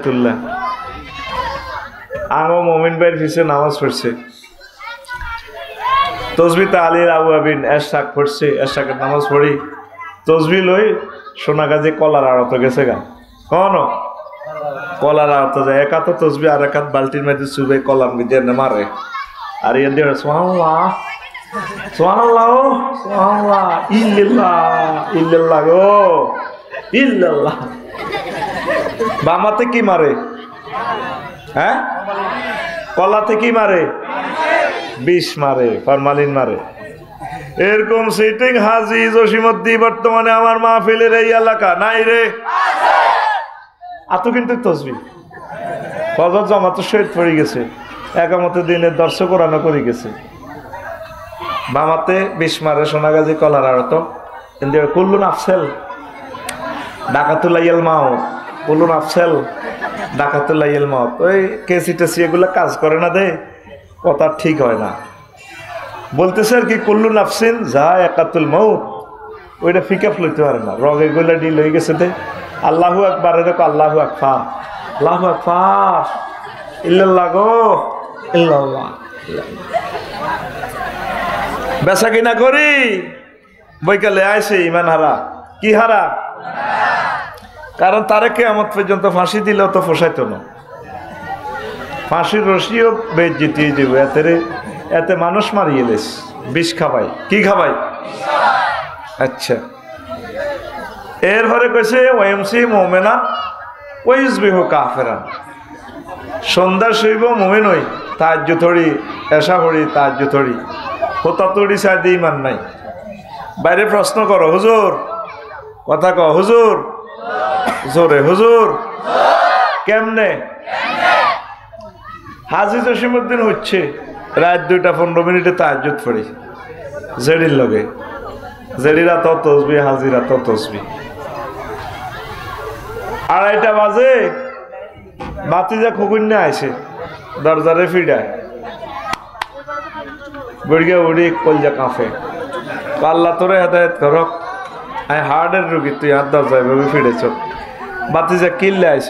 তুললাম আঙো মমিন ভাইয়ের পিছে নামাজ পড়ছে তসবি তালির আবু আবিন এশাক পড়ছে এশাকের নামাজ পড়ি তসবি লই সোনাগাজী কলার আড়ত গেছে গা কখনো কলার আড়ত যায় একাত তসবি আর একাত বালতির মধ্যে চুবে কলার মধ্যে মারে আর ইয়ে দিয়ে সুবহানাল্লাহ সুবহানাল্লাহ সুবহানাল্লাহ ইল্লাল্লাহ ইল্লাল্লাহ গো ইল্লাল্লাহ বামাতে কি মারে হ্যাঁ কলাতে কি মারে বিষ মারে ফরমালিন মারে এরকম সিটিং হাজি জসিমদ্দি বর্তমানে আমার মাহফিলের এই এলাকা নাই রে আতো কিন্তু তসবি ফজর জামাত শহীদ পড়ে গেছে একামতে দিনের দর্শক কোরআন করে গেছে বামাতে বিষ মারে সোনাগাজী কলার আড়ত কিন্তু কুল্লুন আফসেল ডাকাতুল্লাইল মাও কুল্লুন আফসেল ডাকাতুল্লাইল মাও ওই কেসি টেসি এগুলো কাজ করে না দে কথা ঠিক হয় না বলতেছে আর কি কুল্লু নাফসিন যা একাতুল মাউত ওইটা ফিকাপ লইতে পারে না রগ এগুলো ডিল হয়ে গেছে দে আল্লাহু আকবার দেখো আল্লাহু আকবার আল্লাহু আকবার ইল্লাল্লাহ গো ইল্লাল্লাহ বেচা কিনা করি বৈকালে আইসে ইমান হারা কি হারা কারণ তারে কিয়ামত পর্যন্ত ফাঁসি দিলেও তো ফসাইতো না ফাঁসির রশিও বেদ জিতিয়ে দেবে এতে মানুষ মারিয়ে লেস বিষ খাবাই কি খাবাই আচ্ছা এরপরে কইছে ওএমসি মোমেনা ওয়াইজবিহু কাফেরান সন্ধ্যা শৈব মোমেন হই তাহাজ্জুদ হড়ি এশা হড়ি তাহাজ্জুদ হড়ি হোতাতড়ি সাইডে ইমান নাই বাইরে প্রশ্ন করো হুজুর কথা কও হুজুর জোরে হুজুর কেমনে হাজি জসিমউদ্দিন হচ্ছে রাত 2:15 তাহাজ্জুদ পড়ি জেডির লগে জেডিরা তো তসবি হাজিরা তো তসবি 2:30 বাজে বাতিজা খুকুন্যা আইছে দরজারে ফিডায় বড়িয়া উড়ি কলজা কাঁফে আল্লাহ তোরে হেদায়েত করক আই হার্টের রোগী তুই হাত দরজায় ভাবে ফিরেছ বাতিজা কিল্লে আইছ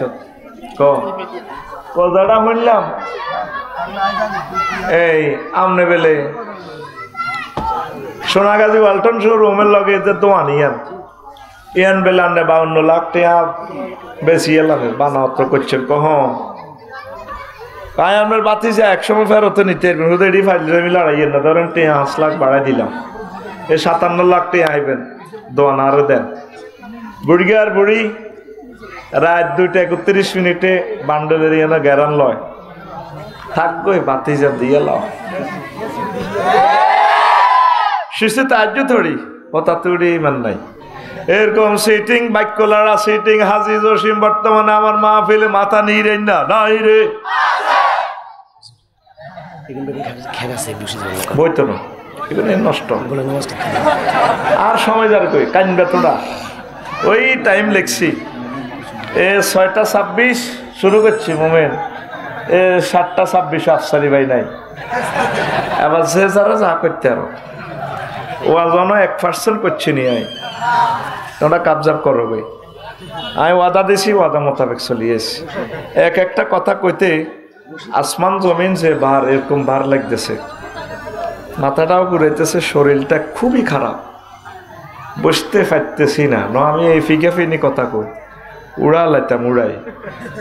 কথাটা শুনলাম এই আমনে বেলে সোনাগাজী ওয়ালটন শোরুমের লগে যে দোয়ান ইয়ান বেলে আনে 52 লাখ টাকা বেশি এলাম বানাও তো করছেন কহ তাই আমার বাতি যে একসময় ফেরত নিতে হুদেরই ফাইল আমি লড়াইয়ের না ধরেন 5 লাখ বাড়াই দিলাম এই 57 লাখ টাকা আইবেন দোয়ান আরো দেন বুড়ি আর বুড়ি রাত 2:31 বান্ডলের এনে গ্যারান লয় থাকবো বাতি যা দিয়ে লাও শিশু তাহাজ্জুদ থড়ি কথা তুড়ি ইমান নাই এরকম সিটিং বাক্যলারা সিটিং হাজি জসিম বর্তমানে আমার মাহফিলে মাথা নিরেন না নাই রে বইতো না এগুলো নষ্ট আর সময় যার কই কানবে তোরা ওই টাইম লেখছি 6:26 শুরু করছি মোমেন 7:26 আফসারি ভাই নাই এবার সে যারা যা করতে আরো ওয়াজনও 1% করছি নি আই তোমরা কাবজাব করো ভাই আমি ওয়াদা দিছি ওয়াদা মোতাবেক চলিয়েছি একটা কথা কইতে আসমান জমিন যে বার এরকম বার লাগতেছে মাথাটাও ঘুরাইতেছে শরীরটা খুবই খারাপ বসতে পারতেছি না আমি এই ফিকে ফিনি কথা কই উড়ালাইতাম উড়াই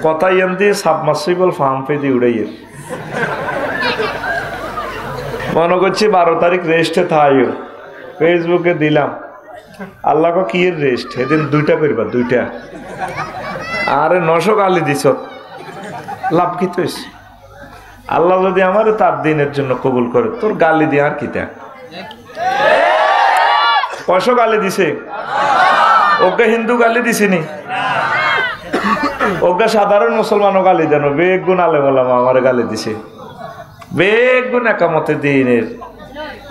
কথা ইয়ান দিয়ে সাবমার্সিবল ফার্ম পে দিয়ে উড়াইয়ের মনে করছি 12 তারিখ রেস্টে থাইও ফেসবুকে দিলাম আল্লাহ কি রেস্ট এদিন 2টা করবা 2টা আরে 900 গালি দিছ লাভ কি তুইস আল্লাহ যদি আমার তার দিনের জন্য কবুল করে তোর গালি দিয়ে আর কিটা কয়শো গালি দিছে ওকে হিন্দু গালি দিছিনি ওকে সাধারণ মুসলমানও গালি জানো বেগুন আলেম ওলামা আমার গালি দিছে বেগুন একামতে দিনের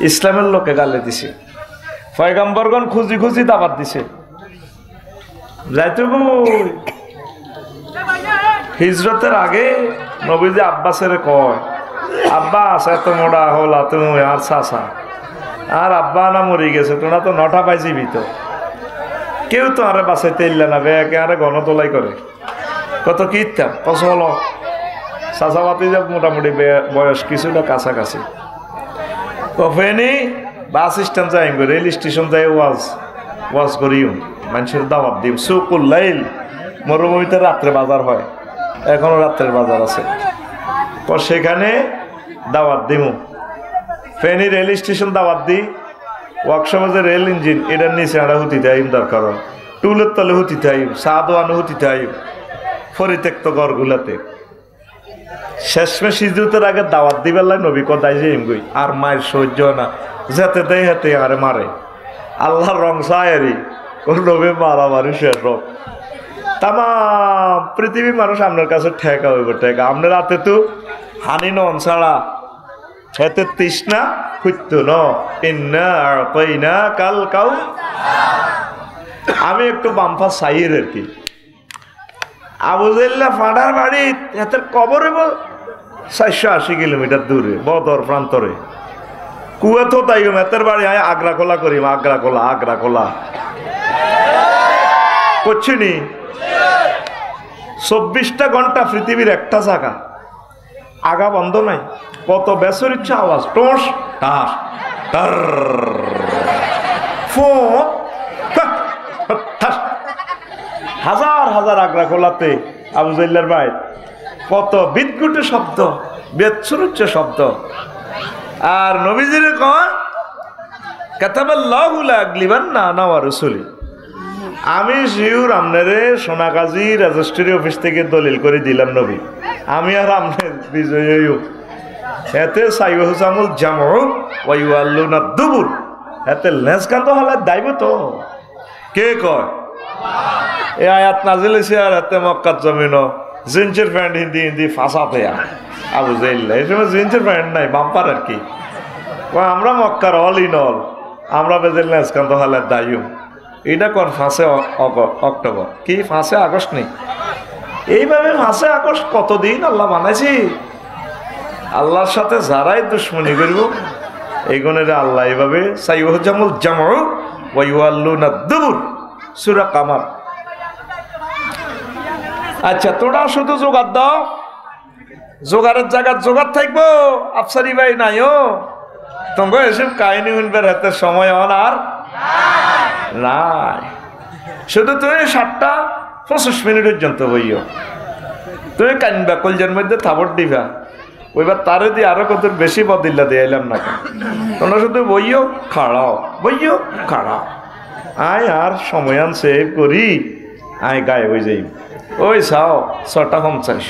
ইসলামের লোকে গালি দিছে পয়গম্বরগণ খুঁজি খুঁজি দাবাত দিছে যাইতে হিজরতের আগে নবীজি আব্বাসের কয় আব্বাস এত মোড়া হলা তুমি আর চাষা আর আব্বা না মরি গেছে তোরা তো 9টা পাইছিবি তো কেউ তো আরে বাসাইতে ইল্লা না বেকে আরে গণতোলাই করে কত কি ইত্যাম কসম হলো চাচাপাতি যে মোটামুটি বয়স কিছুটা কাছাকাছি ফেনি বাস স্ট্যান্ড যাই রেল স্টেশন যাই ওয়াজ করিও মানুষের দাওয়াত দিম সুকুল লাইল মরুভূমিতে রাত্রে বাজার হয় এখনো রাত্রের বাজার আছে সেখানে দাওয়াত দিমু ফেনী রেল স্টেশন দাওয়াত দি ওয়ার্কশপে যে রেল ইঞ্জিন এটার নিচে আড়া হুতি আইম দরকার হয় টুলের তলে হুতিতে আইম চা দোয়ানো হুতিতে আইম পরিত্যক্ত ঘরগুলাতে শেষমে সিজুতের আগে দাওয়াত দিবার লাই নবী কদাই যে গই আর মায়ের সহ্য না যেতে দেয় হাতে আরে মারে আল্লাহর রং সায়ারি কোন নবী মারামারি শেষ রোগ তাম পৃথিবীর মানুষ আপনার কাছে ঠেকা হইব ঠেকা আপনার রাতে তো হানি নন ছাড়া হেতে তৃষ্ণা খুঁজতো না কাল কাউ আমি একটু বাম্পা সাইয়ের আর কি আবু জাইল্লা ফাঁড়ার বাড়ি হাতের কবরে 480 কিলোমিটার দূরে বদর প্রান্তরে কুয়া তো তাই মেতের বাড়ি আয় আগ্রা খোলা করি আগ্রা খোলা করছি নি 24টা ঘন্টা পৃথিবীর একটা জায়গা আগা বন্ধ নাই কত বেসর ইচ্ছা আওয়াজ টোস টাস টার ফো হাজার হাজার আগ্রা খোলাতে আবু জাইল্লার ভাই কত বিদ্যুটে শব্দ বেদসুরুচ্চ শব্দ আর নবীজির কন কাতাবাল্লাহু লা আগলিবান্না আনা ওয়া রাসূলি আমি শিউর আপনারে সোনাগাজী রেজিস্ট্রি অফিস থেকে দলিল করে দিলাম নবী আমি আর আপনার বিজয় হইও এতে সাইয়ুহজামুল জামউ ওয়া ইউআল্লুনা দুবুর এতে লেসকান্ত হলে দাইব তো কে কয় এই আয়াত নাজিল হইছে আর এতে মক্কার জমিন জিন্সের প্যান্ট হিন্দি ফাঁসাতে আবু জাইল্লা এই সময় জিন্সের প্যান্ট নাই বাম্পার আর কি আমরা মক্কার অল ইন অল আমরা বেজেল লেসকান্ত হলে দাইও এটা কোন 5 অক্টোবর কি 5 আগস্ট নেই এইভাবে 5 আগস্ট কতদিন আল্লাহ বানাইছি আল্লাহর সাথে যারাই দুশ্মনী করব এইগুনের আল্লাহ এইভাবে সাইয়ুহজামুল জামউ ওয়া ইউআল্লুনা দুবুর সূরা কামার আচ্ছা তোরা শুধু জোগাড় দাও জোগাড়ের জায়গা জোগাড় থাকবো আফসারি ভাই নাইও তোমাকে এসব কাহিনী শুনবার হাতে সময় আর নাই শুধু তুমি 7টা 25 পর্যন্ত বইও তুমি কানবা কলজের মধ্যে থাবর দিবা ওইবার তারে দিয়ে আরো কত বেশি বদিল্লা দিয়ে এলাম না তোমরা শুধু বইও খাড়াও আয় আর সময়ান সেভ করি আয় গায়ে হয়ে যাই ওই চাও 6:50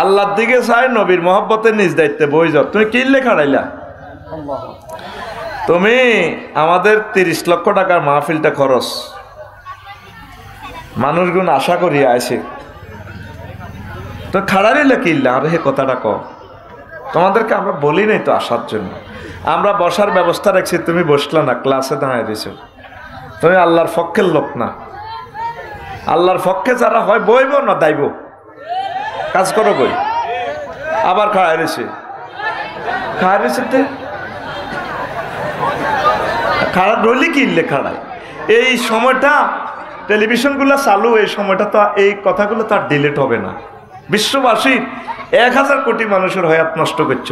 আল্লাহর দিকে চাই নবীর মহব্বতে নিজ দায়িত্বে বই যাও তুমি কিনলে খাড়াইলা তুমি আমাদের 30 লক্ষ টাকার মাহফিলটা খরচ মানুষগুণ আশা করি আছে তো খাড়াইলে কিনলে আর হে কথাটা ক তোমাদেরকে আমরা বলি নাই তো আসার জন্য আমরা বসার ব্যবস্থা রাখছি তুমি বসলা না ক্লাসে দাঁড়িয়ে দিছ তুমি আল্লাহর পক্ষের লোক না আল্লাহর পক্ষে যারা হয় বইব না দাইব কাজ করো বই আবার খাড়াই রয়েছে খাড়া রইলে কিনলে খাড়ায় এই সময়টা টেলিভিশনগুলো চালু এই সময়টা তো এই কথাগুলো তো আর ডিলিট হবে না বিশ্ববাসীর 1000 কোটি মানুষের হায়াত নষ্ট করছ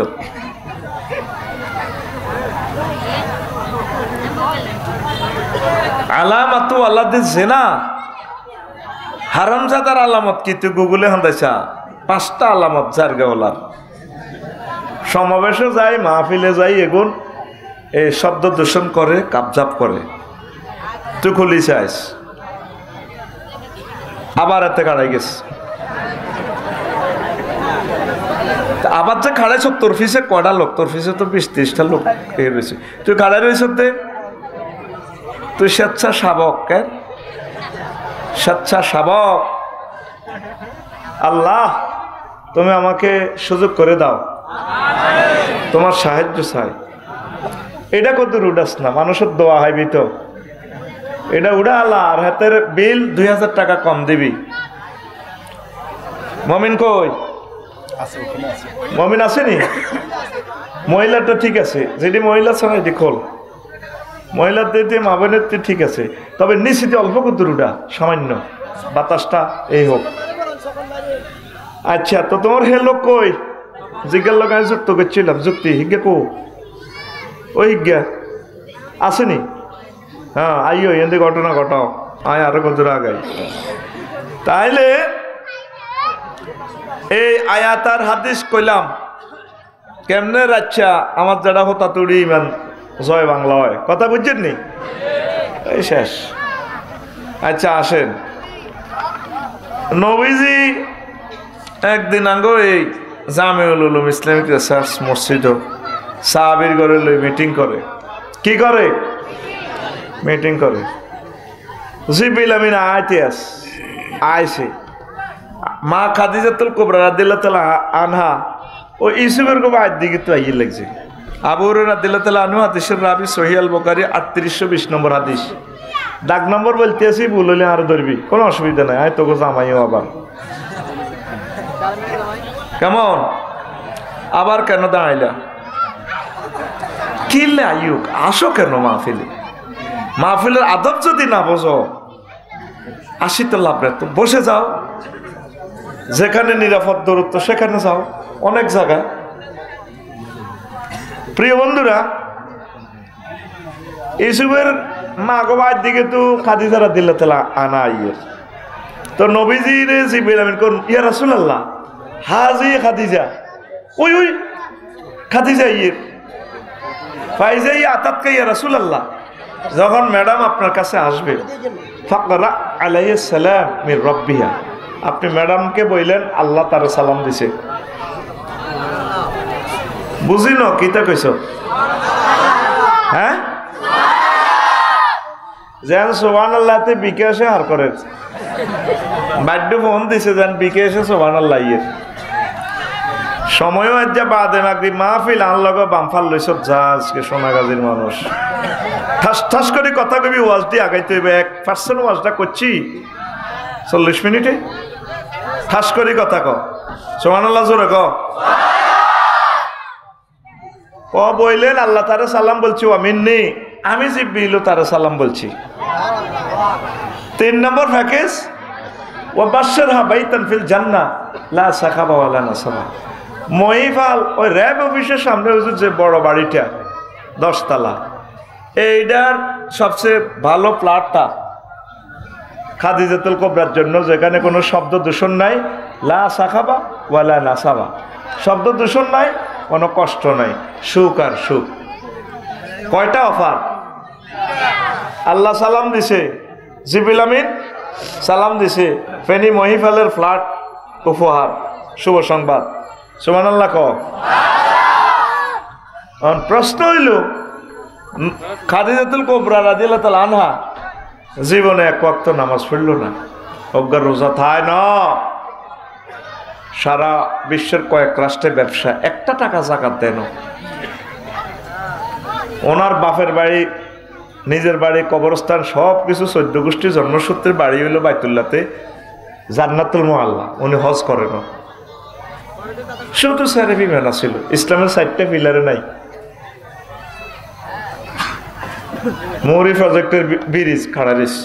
আলামাতু আল্লাদের জেনা হারামজাদার আলামত কি তুই গুগলে হান্দাইছা 5টা আলামত জারগাওয়ালার সমাবেশে যাই মাহফিলে যাই এগুন এই শব্দ দূষণ করে কাপজাপ করে তুই খুলি চাইস আবার এতে কাড়াই গেছে আবার যে খাড়াইছ তোর ফিসে কটা লোক তোর ফিসে তো 20-30টা লোক রয়েছে তুই খাড়াই রয়েছ তুই স্বেচ্ছাসেবক কেন স্বেচ্ছাসেবক আল্লাহ তুমি আমাকে সুযোগ করে দাও তোমার সাহায্য চাই এটা কত উড়াস না মানুষের দোয়া হইবি তো এটা উড়া আল্লাহ আর হাতের বিল 2000 টাকা কম দিবি মমিন কই মমিন আসেনি মহিলাটা ঠিক আছে যেটি মহিলা ছাড়া এটি খোল মহিলাদের দিয়ে মাবেনের ঠিক আছে তবে নিশ্চিত অল্প কত উড়া সামান্য বাতাসটা এই হোক। আচ্ছা, তো তোমার হে লোক কই? জিজ্ঞার লোক আমি যুক্ত করছিলাম, যুক্তি হিজ্ঞা কো ওই হিজ্ঞা আসেনি? হ্যাঁ, আইও এতে ঘটনা ঘটাও, আয় আরো কত আগাই। তাইলে এই আয়াতার হাদিস কইলাম কেমনে রাচ্ছা আমার যারা হতা তুড়ি ইমান জয় বাংলা হয়, কথা বুঝছেন নি? এই শেষ। আচ্ছা আসেন, নবীজি একদিন আগে এই জামিউল উলুম ইসলামিক রিসার্চ মসজিদ সাহাবীর ঘরে লই মিটিং করে। কি করে? মিটিং করে। জিবরিল আমিন আইছে মা খাদিজাতুল কুবরা রাদিয়াল্লাহু তাআলা আনহা ও ইউসুফের কো আয়াত দিকে তো আইয়ে লাগছে। আবু হুরায়রা রাদিয়াল্লাহু তাআলা আনহু হাদিসের রাবি সহিহ আল বুখারী 3820 নম্বর হাদিস। ডাক নম্বর বলতে আসি, ভুল হলে আর ধরবি, কোনো অসুবিধা নাই, আয় তোকে জামাইও আবার। কেমন আবার কেন দাঁড়াইলা? কিল্লে আইয়ুক, আসো কেন মাহফিলে? মাহফিলের আদব যদি না বোঝো আসি তো লাভ নেই, তো বসে যাও, যেখানে নিরাপদ দূরত্ব সেখানে যাও, অনেক জায়গা। প্রিয় বন্ধুরা, ইউসুফের মা গোবার দিকে তো খাদিজা রাদিয়াল্লাহু তাআলা আনা আইয়ের, তো নবীজির জিবরিল আমিন কোন ইয়া রাসূলুল্লাহ হাজি খাদিজা, ওই ওই খাদিজা ইয়ের ফাইজা ইয়া আতাতকা ইয়া রাসূলুল্লাহ, যখন ম্যাডাম আপনার কাছে আসবে ফাকরা আলাইহিস সালাম মির রাব্বিহা, আপনি ম্যাডামকে বললেন আল্লাহ তার সালাম দিছে। বুঝি ন কিতা কইছ? হ্যাঁ, যেন সুবহানাল্লাহতে বিকাশে হার করে বাদ্য ফোন দিছে, যেন বিকাশে সুবহানাল্লাহ ইয়ের সময়ও আজ বাদে মাগরিব মাহফিল আনলগ বামফাল লইছ যা আজকে সোনাগাজীর মানুষ ঠাস ঠাস করে কথা কবি, ওয়াজ দিয়ে আগাইতে হইবে। 1% ওয়াজটা করছি 40 মিনিটে, ঠাস করে কথা ক, সুবহানাল্লাহ জোরে ক। ও বললেন আল্লাহ তারে সালাম বলছি, আমিননি আমি জিবরিল তারে সালাম বলছি। 3 নম্বর প্যাকেজ, ও বাশশারহা বাইতান ফিল জান্নাহ লা সাখাবা ওয়ালা নাসাবা। মহিফাল ওই র্যাব অফিসের সামনে হুজুর যে বড় বাড়িটা 10 তলা, এইটার সবচেয়ে ভালো ফ্ল্যাটটা খাদিজাতুল কুবরার জন্য, যেখানে কোনো শব্দ দূষণ নাই, লা সাখাবা ওয়ালা নাসাবা, শব্দ দূষণ নাই, কোনো কষ্ট নাই, সুখ আর সুখ। কয়টা অফার? আল্লাহ সালাম দিছে, জিবরিল আমিন সালাম দিছে, ফেনী মহিফালের ফ্ল্যাট উপহার, শুভ সংবাদ। সুবহানাল্লাহ ক। প্রশ্ন হইল, খাদিজাতুল কুবরা রাদিয়াল্লাহু তাআলা আনহা জীবনে এক ওয়াক্ত নামাজ পড়ল না, অজ্ঞার রোজা থায় না, সারা বিশ্বের কয়েক রাষ্ট্রে ব্যবসা, একটা টাকা যাকাত দেন। ওনার বাপের বাড়ি, নিজের বাড়ি, কবরস্থান সব কিছু 14 গোষ্ঠী জন্মসূত্রের বাড়ি হইল বাইতুল্লাহতে, জান্নাতুল মুআল্লা। উনি হজ করেন, শুধু সারেফি মেনা ছিল, ইসলামের 4টা পিলারে নাই। মৌরি প্রজেক্টের ব্রিজ খাড়ারিস।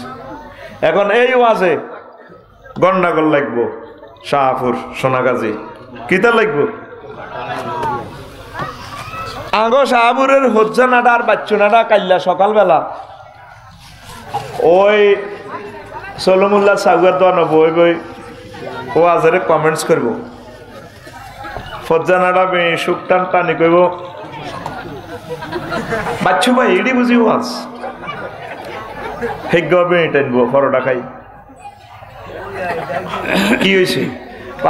এখন এই ওয়াজে গন্ডাগোল লাগবো, শাহপুর সোনাগাজী কিতা লাগবো? আগো শাহপুরের হজ্জানাডা আর বাচ্চুনাডা কাল্লা সকালবেলা ওই সলমুল্লাহ সাগুয়ার দোয়া বই বই ওয়াজের কমেন্টস করবো, ফজ্জানাডা সুকটান টানি কইব, বাচ্চু ভাই এডি বুঝি ওয়াজ হেগবে টানবো, পরোটা খাই। কি হয়েছে?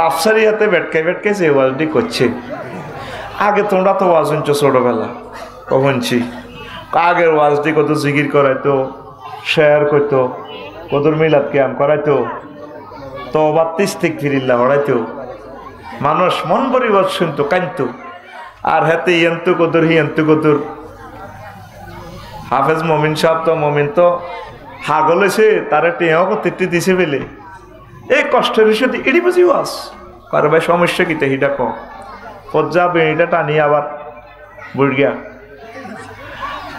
আফসারি হাতে বেটকাই যে ওয়াজটি করছে। আগে তোমরা তো ওয়াজ শুনছো ছোটবেলা, কখনছি আগের ওয়াজটি কত জিকির করাইতো, শেয়ার করতো, কত মিলাদ কিয়াম করাইতো, তওবা ইস্তিগফারিল্লাহ পড়াইতো, মানুষ মন ভরি ওয়াজ শুনতো, কাঁদতো। আর হাতে ইয়ন্তু কদুর হিয়ন্তু কদুর। হাফেজ মমিন সাহেব তো মমিন তো হাগল হয়েছে, তারা টেঁয়াও করতে দিছে বেলে এই কষ্টের সাথে এটি বুঝি ওয়াজ কারো ভাই সমস্যা কিতে হিটা ক পর্যা বেড়িটা টানিয়ে আবার বুড়িয়া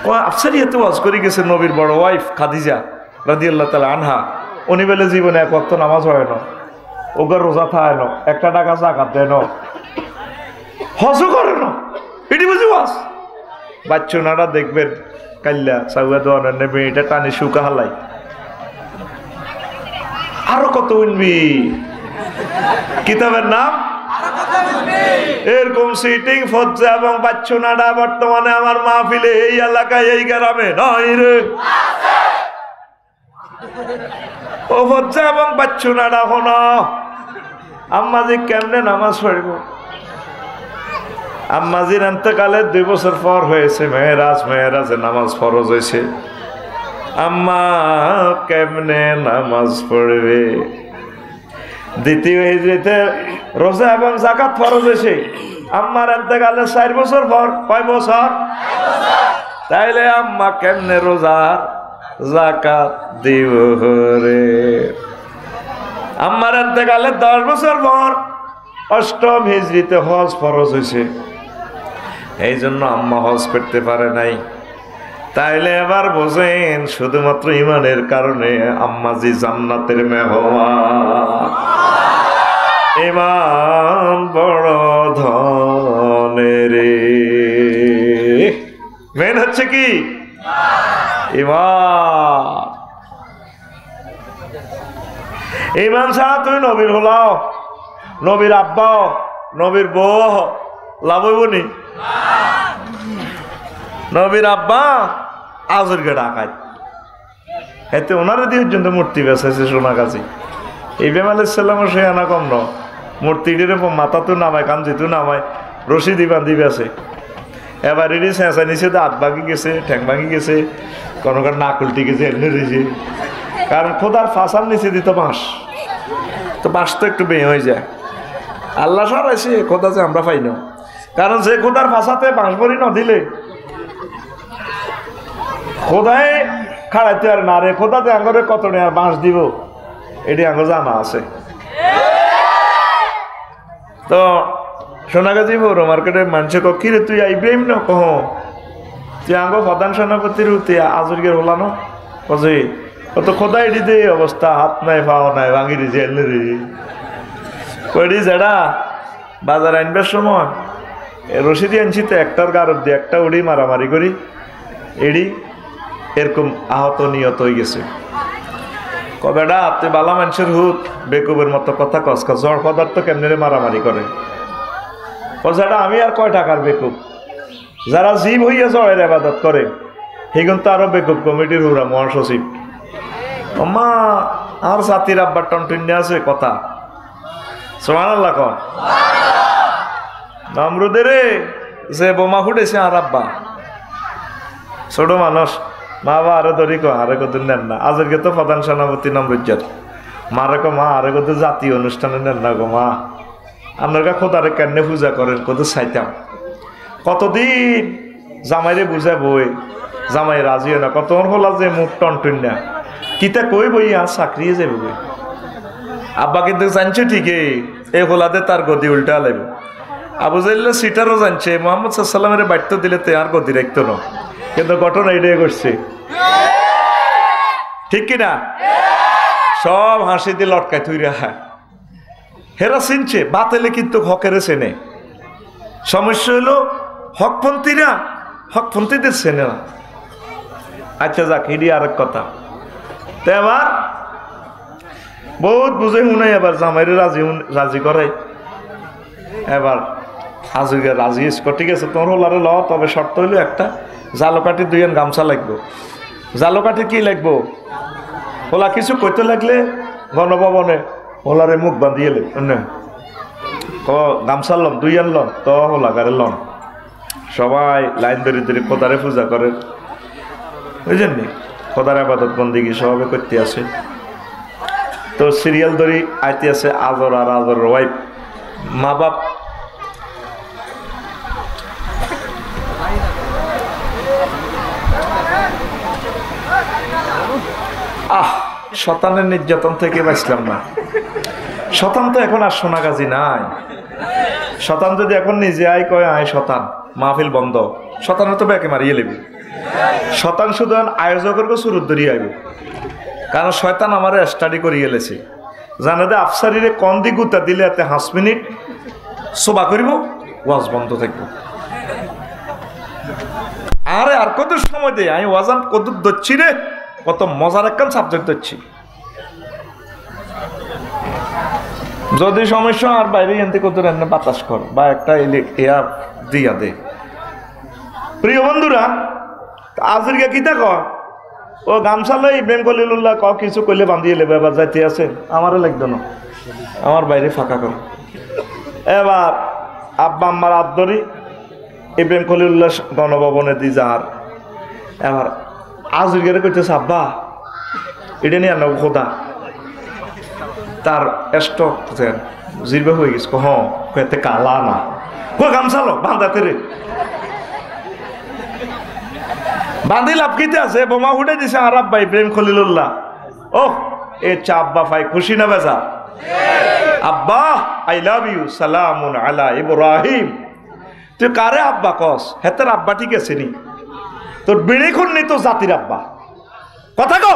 ও আফসারি এত ওয়াজ করে গেছে নবীর বড় ওয়াইফ খাদিজা রাদিয়াল্লাহু তাআলা আনহা। উনি বলে জীবনে এক ওয়াক্ত নামাজ হয় না, ওগর রোজা থায় না, একটা টাকা জাকাত দেয় না, হজও করে না, এটি বুঝি বাস বাচ্চুনারা দেখবেন কাল্লা সাউয়া দোয়ানের নেবে এটা টানি শুকা হালাই আরো কত উনবি কিতাবের নাম এরকম সিটিং ফজ্জা এবং বাচ্চুনারা বর্তমানে আমার মাহফিলে এই এলাকায় এই গ্রামে নয় রে ও ফজ্জা এবং বাচ্চুনারা হন আম্মাজি কেমনে নামাজ পড়ব আম্মাজির এতেকালে 2 বছর পর হয়েছে মেয়েরাজে নামাজ ফরজ হয়েছে আম্মা কেমনে নামাজ পড়বে দ্বিতীয় হিজরিতে রোজা এবং যাকাত ফরজ হয়েছে আম্মার এতেকালে 4 বছর পর কয় বছর তাইলে আম্মা কেমনে রোজার যাকাত দিব রে আম্মার এতেকালে 10 বছর পর 8ম হিজরিতে হজ ফরজ হয়েছে এই জন্য আম্মা হজ করতে পারে নাই তাইলে এবার বোঝেন শুধুমাত্র ইমানের কারণে আম্মাজি জান্নাতের মেহমান ইমান বড় ধনের মেন হচ্ছে কি ইমান ইমান ছাড়া তুই নবীর হলাও নবীর আব্বা নবীর বউ লাভ হইব নি নবীর আব্বা আজরকে ডাকায় এতে ওনার দিয়ে পর্যন্ত মূর্তি বেসাইছে সোনাগাছি ইব্রাহিম আলাইহিস সালামের সে আনা কম ন মূর্তিটির মাথা তো নামায় কান যেহেতু নামায় রশি দিবা দিবেছে এবার এটি চেঁচা নিচে তো হাত ভাঙি গেছে ঠ্যাং ভাঙি গেছে কোনো কার নাক উল্টি গেছে এমনি রয়েছে কারণ খোদার ফাঁসার নিচে দিত বাঁশ তো বাঁশ তো একটু বেয়ে হয়ে যায় আল্লাহ সরাইছে খোদা যে আমরা পাই না কারণ যে খোদার ফাঁসাতে বাঁশ ভরি না দিলে খোদায় খাড়াইতে আর না রে খোদাতে আঙ্গরে কত আর বাঁশ দিব এটি আঙ্গ জানা আছে তো সোনাগাজী বড় মার্কেটে মানুষে কি রে তুই ইব্রাহিম না কহ তুই আঙ্গ প্রধান সেনাপতির তুই আজরগের হলা না কজি কত খোদা এটি দে অবস্থা হাত নাই পাও নাই ভাঙি দিছে এলে রে কইডি যেটা বাজার আনবার সময় রশিদি আনছি তো একটার গারদ দিয়ে একটা উড়ি মারামারি করি এডি এরকম আহত নিহত হয়ে গেছে কবেডা তুই বালা মানুষের হুত বেকুবের মতো কথা কসকা জ্বর পদার্থ কেমনে মারামারি করে কথাটা আমি আর কয় টাকার বেকুব যারা জীব হইয়া জ্বরের আবাদত করে সেগুন তো আরো বেকুব কমিটির হুরা মহাসচিব মা আর জাতির আব্বার টনটুন্যে আছে কথা সুবহানাল্লাহ কন নমরুদের যে বোমা ফুটেছে আর আব্বা ছোট মানুষ মা বা আরো ধরি কো আরে কত নেন না আজকে তো প্রধান সেনাপতি নমরুজ্জার মারে কো মা আরে কত জাতীয় অনুষ্ঠানে নেন না গো মা আপনারা খোদারে কেন পূজা করেন কত চাইতাম কতদিন জামাইরে বুঝা বই জামাই রাজি হয় না কত হলা যে মুখ টনটুন না কিতা কই বই আর চাকরিয়ে যাবে বই আব্বা কিন্তু জানছে ঠিকই এই হোলাতে তার গদি উল্টা লাগবে আবু জাইল্লা সিটারও জানছে মোহাম্মদ সাল্লামের বাড়িতে দিলে তে আর গদি রাখতো না কিন্তু ঘটনা এটাই করছে ঠিক কিনা সব হাসি দিয়ে লটকায় তুই রাখা হেরা চিনছে বাতেলে কিন্তু হকেরে চেনে সমস্যা হলো হকপন্থীরা হকপন্থীদের চেনে না আচ্ছা যাক এটি আরেক কথা তো এবার বহুত বুঝে শুনাই এবার জামাইরে রাজি করাই এবার আজকে রাজি ঠিক আছে তোর হলারে ল তবে শর্ত হইলো একটা জালকাঠি 2 গামছা লাগবো জালকাঠি কি লাগবো হোলা কিছু কইতে লাগলে গণভবনে হোলারে মুখ বাঁধিয়ে গামছা লম 2 লম তো হোলাগারে লম সবাই লাইন ধরে ধরে খোদারে পূজা করে বুঝলেন নি খোদার আবাদত বন্দিগি সবে করতে আছে তো সিরিয়াল ধরি আইতে আছে আজর আর আজর ওয়াইফ মা বাপ শতানের নির্যাতন থেকে বাঁচলাম না শতান তো এখন আর সোনাগাজী নাই শতান যদি এখন নিজে আয় কয় আয় শতান মাহফিল বন্ধ শতানের তো ব্যাকে মারিয়ে লেবি শতান শুধু আয়োজকের শুরু ধরিয়ে আইব কারণ শয়তান আমারে স্টাডি করে গেলেছে, জানে দে আফসারিরে কন দি গুতা দিলে এতে 5 মিনিট সোবা করিব, ওয়াজ বন্ধ থাকবো। আরে আর কত সময় দে, আমি ওয়াজান কত ধরছি রে, কত মজার একখান সাবজেক্ট ধরছি। যদি সমস্যা আর বাইরে এনতে কত রান্না বাতাস কর বা একটা এয়ার দিয়া দে। প্রিয় বন্ধুরা, আজকে কি ক ও গামছা লই ইব্রাহিম খলিলুল্লাহ ক কিছু কইলে বান্ধিয়ে লেবে এবার যাইতে আছে, আমারও লাগতো না, আমার বাইরে ফাঁকা কর। এবার আব্বা আম্মার আদরি ইব্রাহিম খলিলুল্লাহ গণভবনে দি যার, এবার আজকে কইতেছে আব্বা এটা নিয়ে আনা খোদা তার স্টক জিরবে হয়ে গেছে। হতে কালা না গামছালো বাঁধাতে রে, বাঁধি লাভ কিতে আছে, বোমা ফুটে দিছে আর আব্বা ইব্রাহিম খলিলুল্লাহ। ওহ এ চা আব্বা ভাই খুশি না বেজা? আব্বা আই লাভ ইউ, সালামুন আলা ইব্রাহিম। তুই কারে আব্বা কস? হেতের আব্বা ঠিক আছে নি, তোর বিড়ি খুন নেই তো জাতির আব্বা, কথা কো।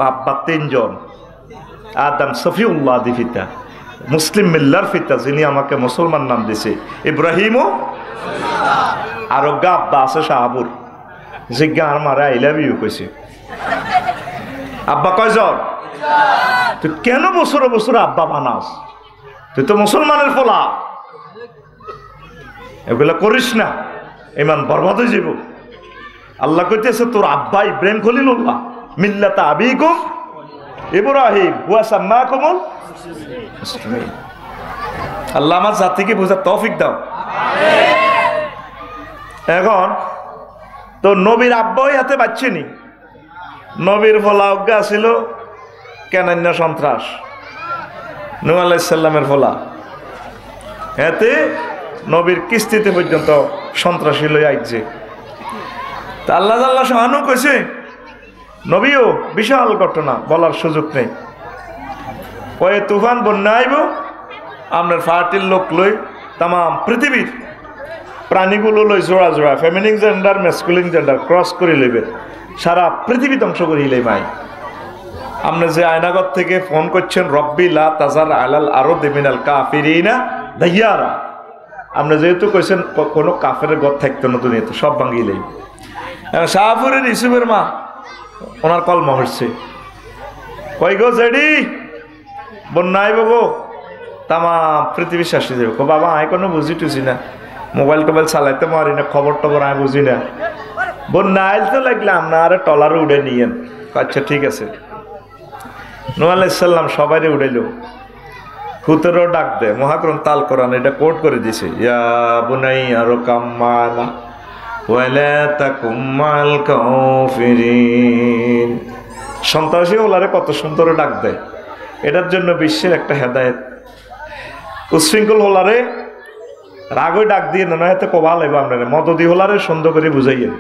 আব্বা 3 জন, আদম সফিউল্লাহ দি ফিতা, মুসলিম মিল্লার ফিতা, যিনি আমাকে মুসলমান নাম দিছে, ইব্রাহিমও। আর গা আব্বা আছে শাহাবুর, জিজ্ঞা আর মারে আই লাভ ইউ কইছে। আব্বা কয়জন? তুই কেন বছরে বছরে আব্বা বানাস? তুই তো মুসলমানের ফলা, এগুলা করিস না, ইমান বরবাদ হয়ে যাব। আল্লাহ কইতেছে তোর আব্বা ইব্রাহিম খলিলুল্লাহ, মিল্লাতা আবিকুম ইব্রাহিম ওয়া সাম্মাকুমুল মুসলিমিন। আল্লাহ আমার জাতিকে বোঝার তৌফিক দাও। এখন তো নবীর আব্বাই হাতে পাচ্ছেনি, নবীর ফলা অজ্ঞা ছিল কেনান্য সন্ত্রাস, নূহ আলাইহিস সালামের ফলা এতে নবীর কিস্তিতে পর্যন্ত সন্ত্রাসী লই আইছে। তা আল্লাহ আল্লাহ শাহানু কইছে নবীও বিশাল ঘটনা বলার সুযোগ নেই, কয়ে তুফান বন্যা আইব, আপনার ফার্টিল লোক লই তাম পৃথিবীর প্রাণীগুলো লই জোড়া জোড়া feminine gender masculine gender cross করে লইবে, সারা পৃথিবী ধ্বংস করিলে মাই। আপনি যে আয়নাগর থেকে ফোন করছেন রব্বি লা তাজার আলাল আরদি মিনাল কাফিরিনা দাইয়ারা, আপনি যেহেতু কইছেন কোনো কাফের ঘর থাকতো না দুনিয়াতে, সব ভাঙিলেই। শাহপুরের ইসুফের মা ওনার কলমা হচ্ছে, কই গো জেডি বন্যা আইব গো, তামা পৃথিবী শাসি যাবে। বাবা আয় কোনো বুঝি টুঝি না, মোবাইল টোবাইল চালাইতে মারি না, খবর টবর আয় বুঝি না, বন্যা আইল তো লাগলে আপনার টলারে উড়ে নিয়েন। আচ্ছা ঠিক আছে। নূহ আলাইহিস সালাম সবাই উড়াইল, হুতেরও ডাক দেয়, মহাগ্রন্থ তাল কোরআন এটা কোট করে দিছে, ইয়া বুনাইয়া রকাম মানা ওয়ালা তাকুম মাল কাফিরিন। সন্ত্রাসী ওলারে কত সুন্দর ডাক দেয়, এটার জন্য বিশ্বের একটা হেদায়েত। উশৃঙ্খল হোলারে রাগই ডাক দিয়ে না হয়তো কবা লাগবে আপনারা, মদদি হোলারে সুন্দর করে বুঝাইয়েন,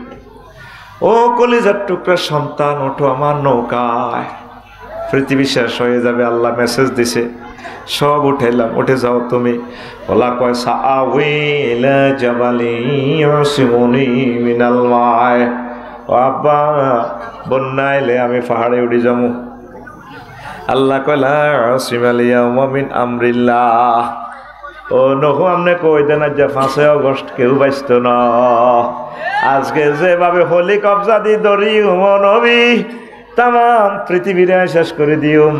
ও কলিজার টুকরা সন্তান ওঠো আমার নৌকায়, পৃথিবী শেষ হয়ে যাবে, আল্লাহ মেসেজ দিছে, সব উঠেলাম, উঠে যাও তুমি। ওলা কয় সাআউই ইলা জাবালি ইয়াসিমুনি মিনাল মায়, ও আব্বা বন্যা আইলে আমি পাহাড়ে উঠে যাবো। আল্লাহ কয় লা ইয়াসিমাল ইয়াউমা মিন আমরিল্লাহ, ও নহ আমনে কই দেন যে 5 আগস্ট কেউ বাইসত না, আজকে যেভাবে হোলি কবজা দি ধরি নবী তাম পৃথিবীরে শেষ করে দিউম,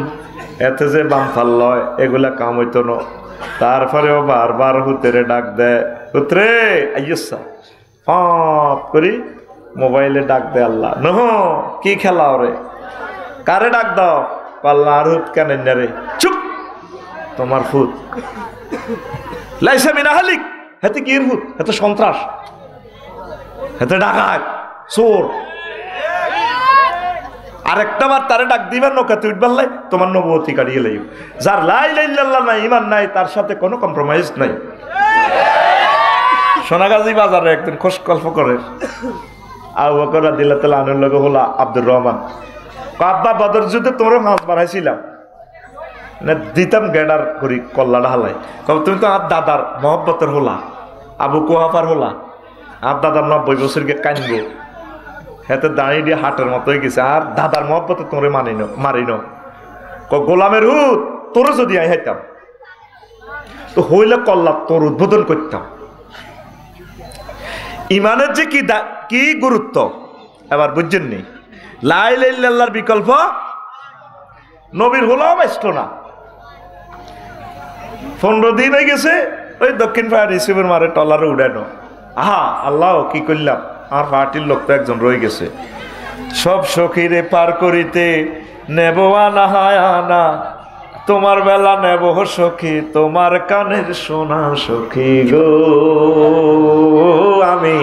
এতে যে বামফাল লয় এগুলা কাম হইতো না। তারপরেও বারবার হুতেরে ডাক দেয়, হুতরে আইসা ফপ করি মোবাইলে ডাক দেয় আল্লাহ, নহ কি খেলা ওরে, কারে ডাক দাও? আল্লাহ আর হুত কেন রে, চুপ তোমার ফুত লাইসা মিনা হালিক, হেতে কি হুত, হেতে সন্ত্রাস, হেতে ডাকাত চোর। আরেকটা বার তারে ডাক দিবেন নৌকাতে উঠবার লাই, তোমার নবুয়তি কাটিয়ে লাইব। যার লা ইলাহা ইল্লাল্লাহ নাই, ঈমান নাই, তার সাথে কোনো কম্প্রোমাইজ নাই। সোনাগাজী বাজারে একদিন খোঁজ গল্প করে আবু বকর রাদিয়াল্লাহু তাআলা আনহুর লগে হলো আব্দুর রহমান, আব্বা বদর যুদ্ধে তোমরা মাছ বাড়াইছিলাম না, দিতাম গেডার করি কল্লাটা হালাই, কব তুমি তো আর দাদার মহব্বতের হলা, আবু কুহাফার হলা, আর দাদার 90 বছরকে কানবো, হাতে দাঁড়িয়ে দিয়ে হাটের মতো হয়ে গেছে আর দাদার মহব্বতে তোরে মারিন গোলামের হুত তোর যদি আই হাইতাম তো হইলে কল্লা তোর উদ্বোধন করতাম। ইমানের যে কি গুরুত্ব এবার বুঝছেননি। লা ইলাহা ইল্লাল্লাহর বিকল্প নবীর হলেও ব্যস্ত না। 15 দিন হয়ে গেছে ওই দক্ষিণ পাড়া রিসিভের মারে টলারে উড়ানো। আহা আল্লাহ কি করলাম, আমার পার্টির লোক তো একজন রয়ে গেছে। সব সখীরে পার করিতে নেব আনা, তোমার বেলা নেব সখী, তোমার কানের সোনা সখী গো। আমি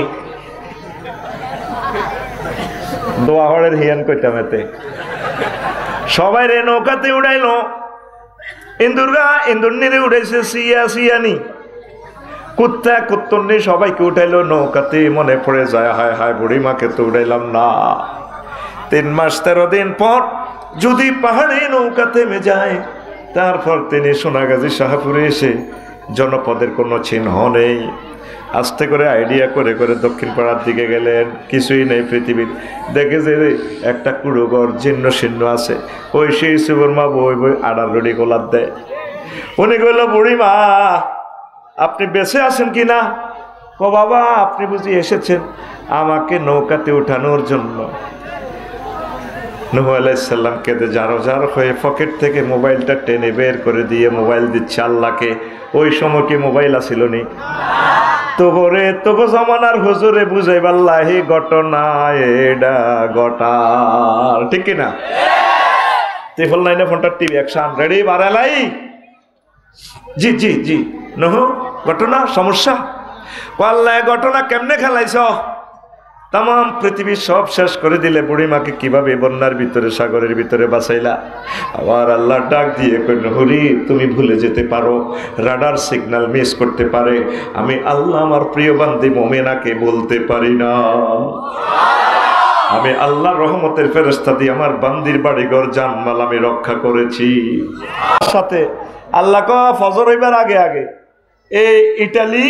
দোয়া হরের হিয়ান কইতাম এতে সবাই রে নৌকাতে উড়াইলো। ইন্দুরনিরে উড়াইছে সিয়ানি, কুত্তা কুত্তন্নি সবাইকে উঠাইলো নৌকাতে। মনে পড়ে যায় হায় হায় বুড়ি মাকে তো উড়াইলাম না। 3 মাস 13 দিন পর যদি পাহাড়ে নৌকা থেমে যায়, তারপর তিনি সোনাগাজী শাহপুরে এসে জনপদের কোনো চিহ্ন নেই। আস্তে করে আইডিয়া করে করে দক্ষিণ পাড়ার দিকে গেলেন। কিছুই নেই পৃথিবীর। দেখে যে একটা কুড়োঘর জীর্ণ শীর্ণ আছে, ওই সেই সুবর্মা বই বই আড়ার রুড়ি গোলাপ দেয়। উনি কইল বুড়ি মা আপনি বেঁচে আছেন কি না? ও বাবা আপনি বুঝি এসেছেন আমাকে নৌকাতে উঠানোর জন্য। নূহ আলাইহিস সালাম কেঁদে জারো জারো হয়ে পকেট থেকে মোবাইলটা টেনে বের করে দিয়ে মোবাইল দিচ্ছে আল্লাহকে। ওই সময় কি মোবাইল আসিল নি? তোরে তোগো জামানার হুজুরে বুঝাইবাল্লাহি ঘটনা এডা ঘটার, ঠিক কিনা? ত্রিপল নাইনে ফোনটা টিভি অ্যাকশন রেডি বাড়ালাই। জি জি জি নূহ ঘটনা সমস্যা আল্লাহ ঘটনা কেমনে খেলাইছ? তাম পৃথিবী সব শেষ করে দিলে বুড়িমাকে কিভাবে বন্যার ভিতরে সাগরের ভিতরে বাঁচাইলা? আবার আল্লাহ ডাক দিয়ে কইল হরি তুমি ভুলে যেতে পারো, রাডার সিগন্যাল মিস করতে পারে, আমি আল্লাহ আমার প্রিয় বান্দি মুমিনাকে বলতে পারি না। আমি আল্লাহর রহমতের ফেরেশতা দিয়ে আমার বান্দির বাড়িঘর জানমাল আমি রক্ষা করেছি। সাথে আল্লাহ ক ফজর হইবার আগে আগে এই ইটালি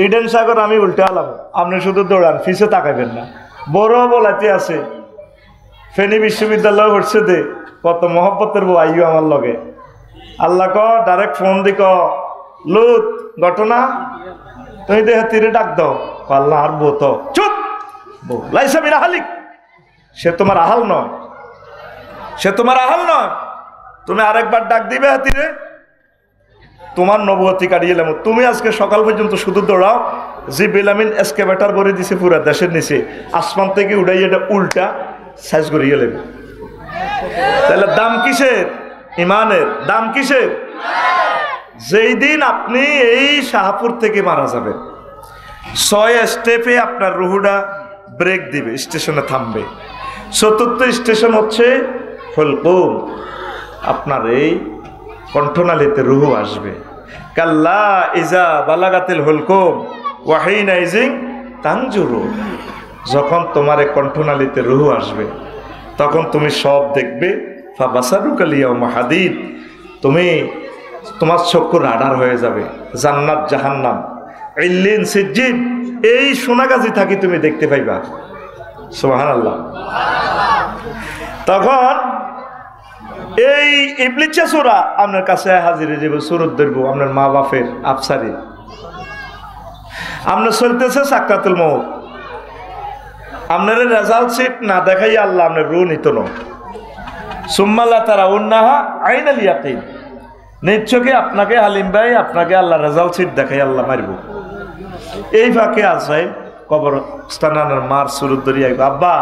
ইডেন সাগর আমি উল্টে আলাম, আপনি শুধু দৌড়ান ফিসে তাকাইবেন না। বড় বলাতে আছে ফেনী বিশ্ববিদ্যালয় হচ্ছে দে কত মহব্বতের বউ আইও আমার লগে। আল্লাহ ক ডাইরেক্ট ফোন দি ক লুত ঘটনা তুমি দেহ তীরে ডাক দাও। আল্লাহ আর বউ তো চুপ, বউ লাইসা বিনা হালিক, সে তোমার আহাল নয়, সে তোমার আহাল নয়। তুমি আরেকবার ডাক দিবে হাতিরে, তোমার নবুয়তি কাটিয়ে এলাম। তুমি আজকে সকাল পর্যন্ত শুধু দৌড়াও। জিবরিল আমিন এসকেভেটর ভরে দিছে পুরা দেশের নিচে, আসমান থেকে উড়াই এটা উল্টা সাইজ করিয়ে লেবে। তাহলে দাম কিসের? ইমানের দাম কিসের? যেই দিন আপনি এই শাহপুর থেকে মারা যাবেন 6 স্টেপে আপনার রুহুটা ব্রেক দিবে, স্টেশনে থামবে। 4র্থ স্টেশন হচ্ছে হুলকুম, আপনার এই কণ্ঠনালীতে রুহু আসবে। কাল্লা ইজা বালাগাতিল হুলকুম ওয়াহিনা ইজিং তানজুরু, যখন তোমার এই কণ্ঠনালীতে রুহু আসবে তখন তুমি সব দেখবে। ফাবাসারুকা লিয়াউমা হাদিদ, তুমি তোমার চক্ষু রাডার হয়ে যাবে। জান্নাত জাহান্নাম ইল্লিন সিজ্জিন এই সোনাগাজী থাকি তুমি দেখতে পাইবা। সুবহানাল্লাহ। তখন এই ইবলিসে সূরা আপনার কাছে হাজিরে যাবে, সুরত ধরবো আপনার মা বাপের আফসারি। আপনার চলতেছে সাকরাতুল মউত, আপনার রেজাল্ট শিট না দেখাই আল্লাহ আপনার রু নিত না। সুম্মাল্লাহ তারা উন্নাহা আইনাল ইয়াকিন, নিশ্চয়ই আপনাকে হালিম ভাই আপনাকে আল্লাহ রেজাল্ট শিট দেখাই আল্লাহ মারব। এই ফাঁকে আজরাইল কবরস্থানের মার সুরত ধরি আইব, আব্বা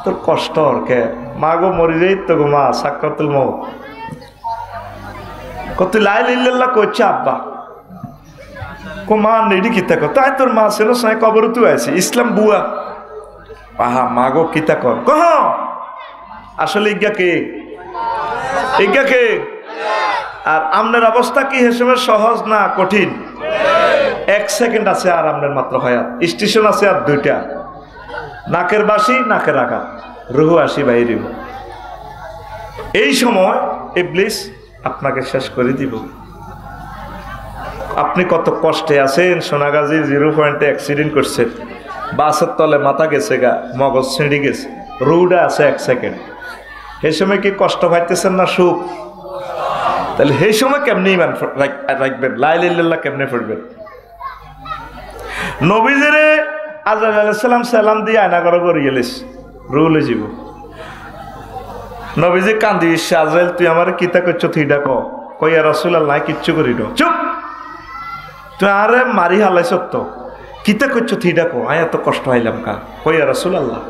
তোর কষ্ট কে? মা গো মরি যাই তো গো মা, সাকরাতুল মউত। কত লা ইলাহা ইল্লাল্লাহ কইছে আব্বা, কো মা নেডি কিতা কর? তাই তোর মা ছিল সাই কবর তুই আইছি ইসলাম বুয়া। আহা মা গো কিতা কর? কহ আসলে ইজ্ঞা কে? ইজ্ঞা কে? আর আমনের অবস্থা কি হিসেবে সহজ না কঠিন? 1 সেকেন্ড আছে আর আমনের মাত্র হায়াত, স্টেশন আছে আর 2টা, নাকের বাসি নাকের আঘাত, রুহু আসি বাইরে। এই সময় ইবলিস আপনাকে শেষ করে দিব। আপনি কত কষ্টে আছেন, সোনাগাজী 0 পয়েন্টে অ্যাক্সিডেন্ট করছেন, বাসের তলে মাথা গেছে গা, মগজ ছিঁড়ে গেছে, রুটা আছে 1 সেকেন্ড, সেই সময় কি কষ্ট পাইতেছেন না সুখ? তাহলে সেই সময় কেমনি ইমান রাখবেন, লা ইলাহা ইল্লাল্লাহ কেমনে পড়বেন? নবীজিরে আজরাইল আলাইহিস সালাম সালাম দিয়ে আয়না করে গেলিস রুলে যাব। নবীজি কান্দি, আজরাইল তুই আমার কিতা করছো তুই ডাকো, কই ইয়া রাসূলুল্লাহ কিচ্ছু করি না। চুপ, তুই আরে মারি হালাইছ তো, কিতা করছো তুই ডাকো, আয় এত কষ্ট হইলাম কা, কই ইয়া রাসূলুল্লাহ।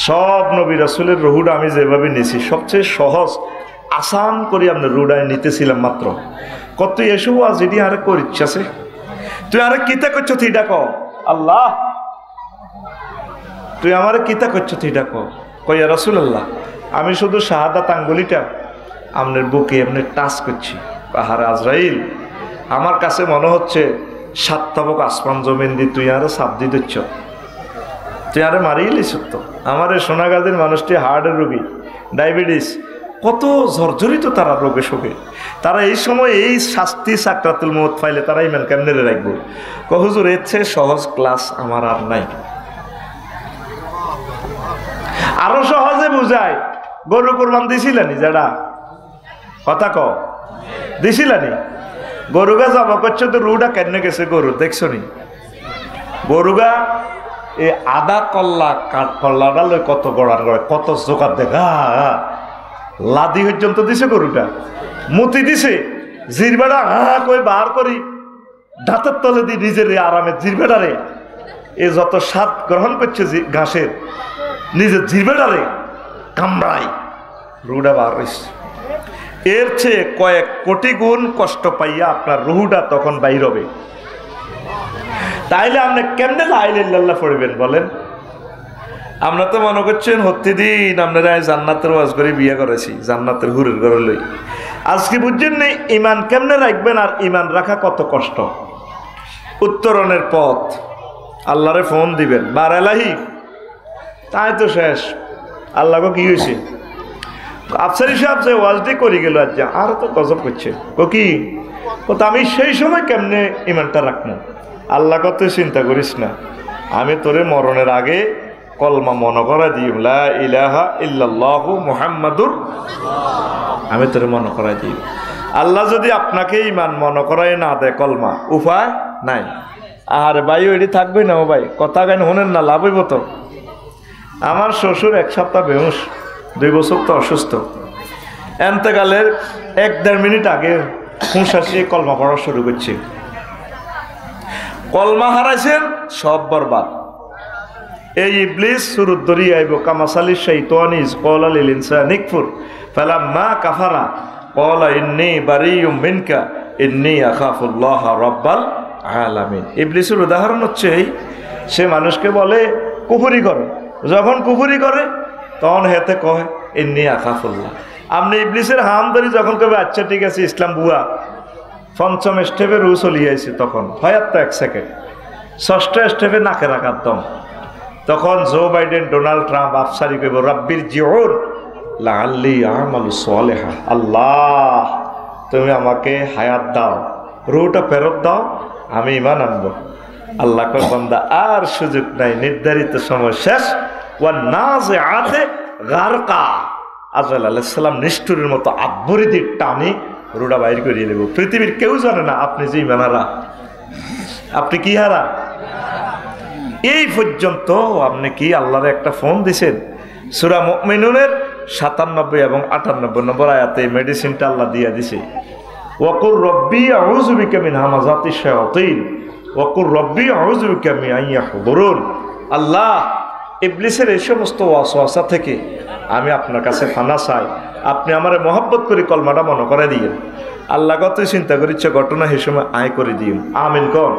সব নবী রাসূলের রুহুটা আমি যেভাবে নিছি সবচেয়ে সহজ আসান করে আপনি রুডায় নিতেছিলাম মাত্র। কত এসব আজ এটি আরে কর ইচ্ছা আছে, তুই আরে কিতা করছো তুই ডাকো, আল্লাহ তুই আমার কিতা করছো তুই ডাকো, কই ইয়া রাসূলুল্লাহ আমি শুধু শাহাদাত আঙ্গুলিটা আপনার বুকে এমনি টাচ করছি। পাহাড় আজরাইল আমার কাছে মনে হচ্ছে 7 তবক আসমান জমিন দিয়ে তুই আরে সাপ দিয়ে দিচ্ছ, তুই আরে মারিয়ে লিস তো। আমার এই সোনাগাজীর মানুষটি হার্টের রোগী, ডায়াবেটিস, কত জর্জরিত তারা রোগে শোকে। তারা এই সময় এই শাস্তি সাকরাতুল মউত পাইলে তারা ইমান কেমনে রাখবো? হুজুর এর চেয়ে সহজ ক্লাস আমার আর নাই। আরো সহজে বুঝায়, গরু কোরবান দিছিলানি, যারা কথা ক দিছিলানি, গরুগা জবা করছে তো রুটা কেন গেছে গরু দেখছো নি? গরুগা এই আদা কল্লা কাঠ কল্লাটা লই কত গড়ার গড়ে কত জোকার দেখা লাদি পর্যন্ত দিছে গরুটা, মুতি দিছে জিরবেড়া কই বার করি দাঁতের তলে দিয়ে নিজের আরামে জিরবেড়ারে এ যত স্বাদ গ্রহণ করছে ঘাসের নিজের জিরবেড়ারে কামড়াই রুটা বার হয়েছে। এর চেয়ে কয়েক কোটি গুণ কষ্ট পাইয়া আপনার রুহুটা তখন বাইর হবে। তাইলে আপনি কেমনে লা ইলাহা ইল্লাল্লাহ পড়বেন বলেন? আমরা তো মনে করছেন প্রতিদিন আপনারা জান্নাতের ওয়াজ করে বিয়ে করেছি, জান্নাতের হুরের ঘরে লই। আজকে বুঝছেন না ইমান কেমনে রাখবেন আর ইমান রাখা কত কষ্ট। উত্তরণের পথ, আল্লাহরে ফোন দিবেন, বার এলাহি তাই তো শেষ। আল্লাহকে কি হয়েছে? আফসারি সাহেব যে ওয়াজটি করে গেল আজ আর তো গজব করছে, ও কি তো আমি সেই সময় কেমনে ইমানটা রাখবো? আল্লাহ কত চিন্তা করিস না, আমি তোরে মরণের আগে কলমা মনে করা দিই, লা ইলাহা ইল্লাল্লাহু মুহাম্মাদুর, আমি তোরে মনে করা দিই। আল্লাহ যদি আপনাকে ইমান মনে করাই না দেয় কলমা, উপায় নাই। আর ভাই ওইটি থাকবে না, ও ভাই কথা কেন শোনেন না, লাভ হইব তো। আমার শ্বশুর 1 সপ্তাহ বেহুশ, 2 বছর তো অসুস্থ, এন্তেকালের 1-1.5 মিনিট আগে হুঁশাসি কলমা পড়া শুরু করছে। কলমা হারাইছেন সব বরবাদ। এই ইবলিস সুরুদ দরি আইব কামাসালি শাইতানি ইজ ক্বালা লিল ইনসানি কফুর ফালাম্মা কাফারা ক্বালা ইন্নী বারিয়ুম মিনকা ইন্নী আখাফুল্লাহ রাব্বাল আলামিন। ইবলিসের উদাহরণ হচ্ছে এই, সে মানুষকে বলে কুফরি করো, যখন কুফরি করে তখন হেতে কয় ইন্নী আখাফুল্লাহ। আপনি ইবলিসের হাম ধরি যখন কবে আচ্ছা ঠিক আছে ইসলাম বুয়া, 5ম স্টেপে রু চলিয়েছে তখন হয়াত 1 সেকেন্ড, 6ষ্ঠ স্টেপে নাকে রাখার দম। তখন জো বাইডেন, ডোনাল্ড ট্রাম্প আফসারি কইব রাব্বির জিউন লাআল্লি আমালু সালিহা, আল্লাহ তুমি আমাকে হায়াত দাও, রুটা ফেরত দাও, আমি ঈমান আনবো। আল্লাহ কয় বান্দা আর সুযোগ নাই, নির্ধারিত সময় শেষ। ওয়া নাজিআতে গারকা, আজরাইল আলাইহিস সালাম নিষ্ঠুরের মতো আব্বরি দিয়ে টানি রুডা বাইর করিয়ে দেব। পৃথিবীর কেউ জানে না আপনি যে ঈমান হারা, আপনি কি হারা। এই পর্যন্ত আপনি কি আল্লাহর একটা ফোন দিছেন? সূরা মুমিনুনের 97 এবং 98 নম্বর আয়াতে মেডিসিনটা আল্লাহ দিয়া দিছে। ওয়াকুর রব্বি আউযু বিকা মিন হামাযাতিশ শায়াতিন ওয়াকুর রব্বি আউযু বিকা মিন আন ইয়াহদুরুন। আল্লাহ ইবলিসের এই সমস্ত ওয়াসওয়াসা থেকে আমি আপনার কাছে ফানা চাই, আপনি আমারে মহব্বত করে কলমাটা মনে করে দিয়েন। আল্লাহ কত চিন্তা করিচ্ছে ঘটনা সে সময় আয় করে দিন। আমিন কোন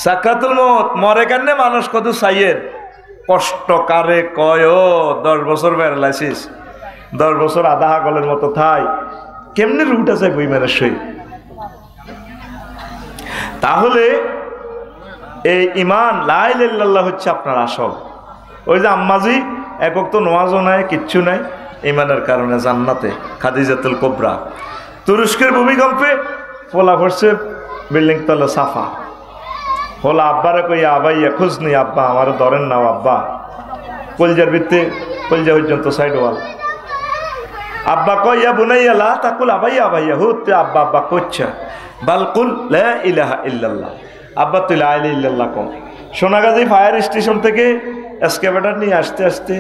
সাকরাতুল মউত মরে কেন মানুষ কত চাইয়ের কষ্ট কারে কয় 10 বছর প্যারালাইসিস, 10 বছর আধা হাগলের মতো থাই, কেমনে রুটা যায় বই মেনের সই। তাহলে এই ইমান লা ইলাহা ইল্লাল্লাহ হচ্ছে আপনার আসল। ওই যে আম্মাজি একক তো নামাজও নাই, কিচ্ছু নাই, ইমানের কারণে জান্নাতে খাদিজাতুল কুবরা। তুরস্কের ভূমিকম্পে পোলা পড়ছে বিল্ডিং তলে সাফা, পোলা আব্বারে কই আবাইয়া খুঁজনি, আব্বা আমার ধরেন নাও আব্বা, কলজার ভিত্তে কলজা পর্যন্ত সাইড ওয়াল। আব্বা কয় ইয়া বুনাইয়া লা তাকুল আবাইয়া আবাইয়া হুতে আব্বা আব্বা কচ্ছা বালকুল লা ইলাহা ইল্লাল্লাহ। আব্বা তুই লা ইলাহা ইল্লাল্লাহ কম। সোনাগাজী ফায়ার স্টেশন থেকে এসকেভেটর নিয়ে আসতে আসতে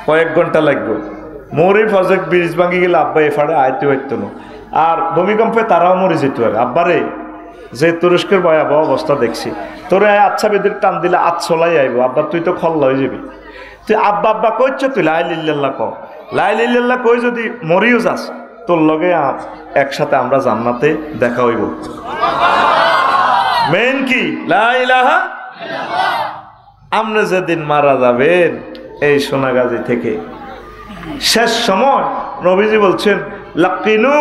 কয়েক ঘন্টা লাগবে। মরি ফজক ব্রিজ ভাঙি গেলে আব্বা এফাড়ে আইতে হইতো না। আর ভূমিকম্পে তারাও মরে যেত। আর আব্বারে যে তুরস্কের ভয়াবহ অবস্থা দেখছি, তোরে আচ্ছা বেদের টান দিলে চলাই আইব। আব্বা তুই তো খল্লা হয়ে যাবি। তুই আব্বা আব্বা কইছ তুই লা ইলাহা ইল্লাল্লাহ ক। লা ইলাহা ইল্লাল্লাহ কই যদি মরিও যাস, তোর লগে একসাথে আমরা জান্নাতে দেখা হইব। মেন কি লা ইলাহা ইল্লাল্লাহ। আপনি যেদিন মারা যাবেন এই সোনাগাজী থেকে, শেষ সময় নবীজি বলছেন লাকিনু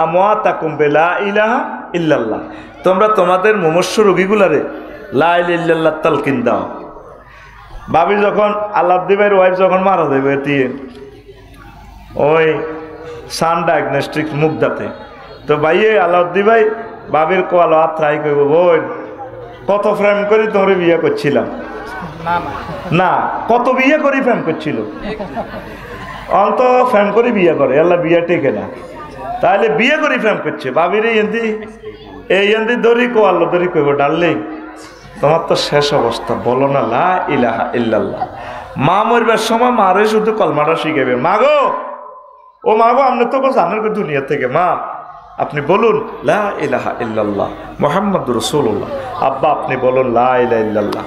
আমওয়াতাকুম বিলা ইলাহা ইল্লাল্লাহ। তোমরা তোমাদের মুমূর্ষ রোগীগুলারে লা ইলাহা ইল্লাল্লাহ তালকিন দাও। ভাবি যখন আলাদ্দি ভাইয়ের ওয়াইফ যখন মারা যাবে দিয়ে ওই সান ডায়াগনস্টিক মুগদাতে, তো ভাইয়ে আলাউদ্দি ভাই বাবির কোয়াল ট্রাই করবো, বোন কত ফ্রেম করে তোরে বিয়ে করছিলাম না, কত বিয়ে করে ফ্রেম করছিল, অন্ত ফ্রেম করে বিয়ে করে আল্লাহ বিয়ে টেকে না, তাহলে বিয়ে করে ফ্রেম করছে বাবির এই এন্দি দড়ি কোয়াল দড়ি কইব ডাললেই তোমার তো শেষ অবস্থা, বলো না লা ইলাহা ইল্লাল্লাহ। মা মরবার সময় মারে শুধু কলমাটা শিখাবে, মাগো ও মাগো আপনি তো জানেন দুনিয়া থেকে, মা আপনি বলুন লা ইলাহা ইল্লাল্লাহ মুহাম্মাদুর রাসূলুল্লাহ। আব্বা আপনি বলুন লা ইলাহা ইল্লাল্লাহ।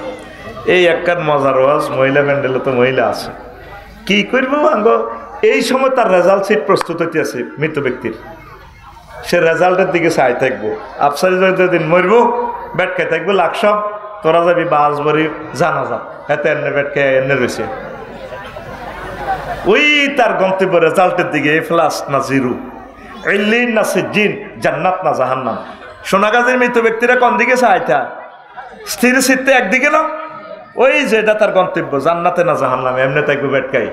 এই একখান মজার ওয়াজ, মহিলা প্যান্ডেলে তো মহিলা আছে, কি করবো মাগো, এই সময় তার রেজাল্ট সিট প্রস্তুত হইতে আছে মৃত ব্যক্তির, সে রেজাল্টের দিকে চাই থাকবো। আফসারি দিন মরবো ব্যাট খেয়ে থাকবো, লাখ সব তোরা যাবি বাস বরি জানা যা হাতে এনে ব্যাট খেয়ে এনে রয়েছে, ওই তার গন্তব্য রেজাল্টের দিকে প্লাস না জিরো, ইল্লিন না সিজ্জিন, জান্নাত না জাহান্নাম। সোনাগাজীর মৃত ব্যক্তিরা কোন দিকে চাইতা, স্থির চিত্তে একদিকে না, ওই যেটা তার গন্তব্য জান্নাতে না জাহান্নামে, এমনি থাকবে ব্যাট খাই।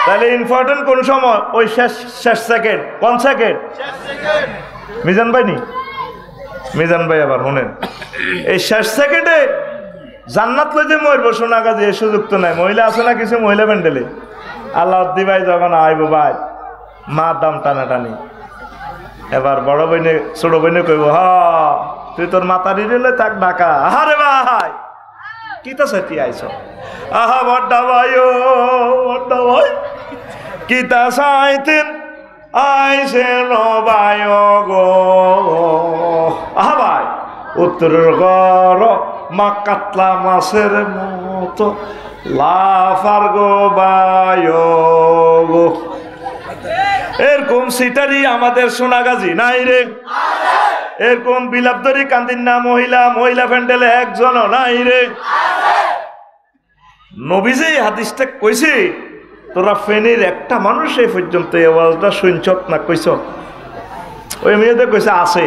তাহলে ইম্পর্টেন্ট কোন সময়, ওই শেষ সেকেন্ড, কোন সেকেন্ড, মিজান ভাই নি, মিজান ভাই আবার শুনেন, এই শেষ সেকেন্ডে জান্নাত লই যে মরবো সোনাগাজী এই সুযোগ তো নাই। মহিলা আছে না কিছু মহিলা প্যান্ডেলে, আল্লাহদ্দি ভাই যখন আইব ভাই মা দাম টানাটানি, এবার বড় বইনে ছোট বইনে কইব হ তুই তোর মাতারি রেলে তাক ডাকা, আরে ভাই কি তো সেটি আইস, আহা বড্ডা ভাই ও বড্ডা ভাই কি তা সাইতেন আইসে নবাই গো, আহা ভাই উত্তরের গড় মা কাতলা মাছের মতো লাফার গো বায় গো। এরকম সিটারি আমাদের সোনাগাজী নাই রে, এরকম বিলাপদরি কান্দিন না মহিলা প্যান্ডেলে একজনও নাই রে। নবীজি হাদিসটা কইছে, তোরা ফেনীর একটা মানুষ এই পর্যন্ত এই আওয়াজটা শুনছত না, কইছ ওই মেয়েদের কইছে আছে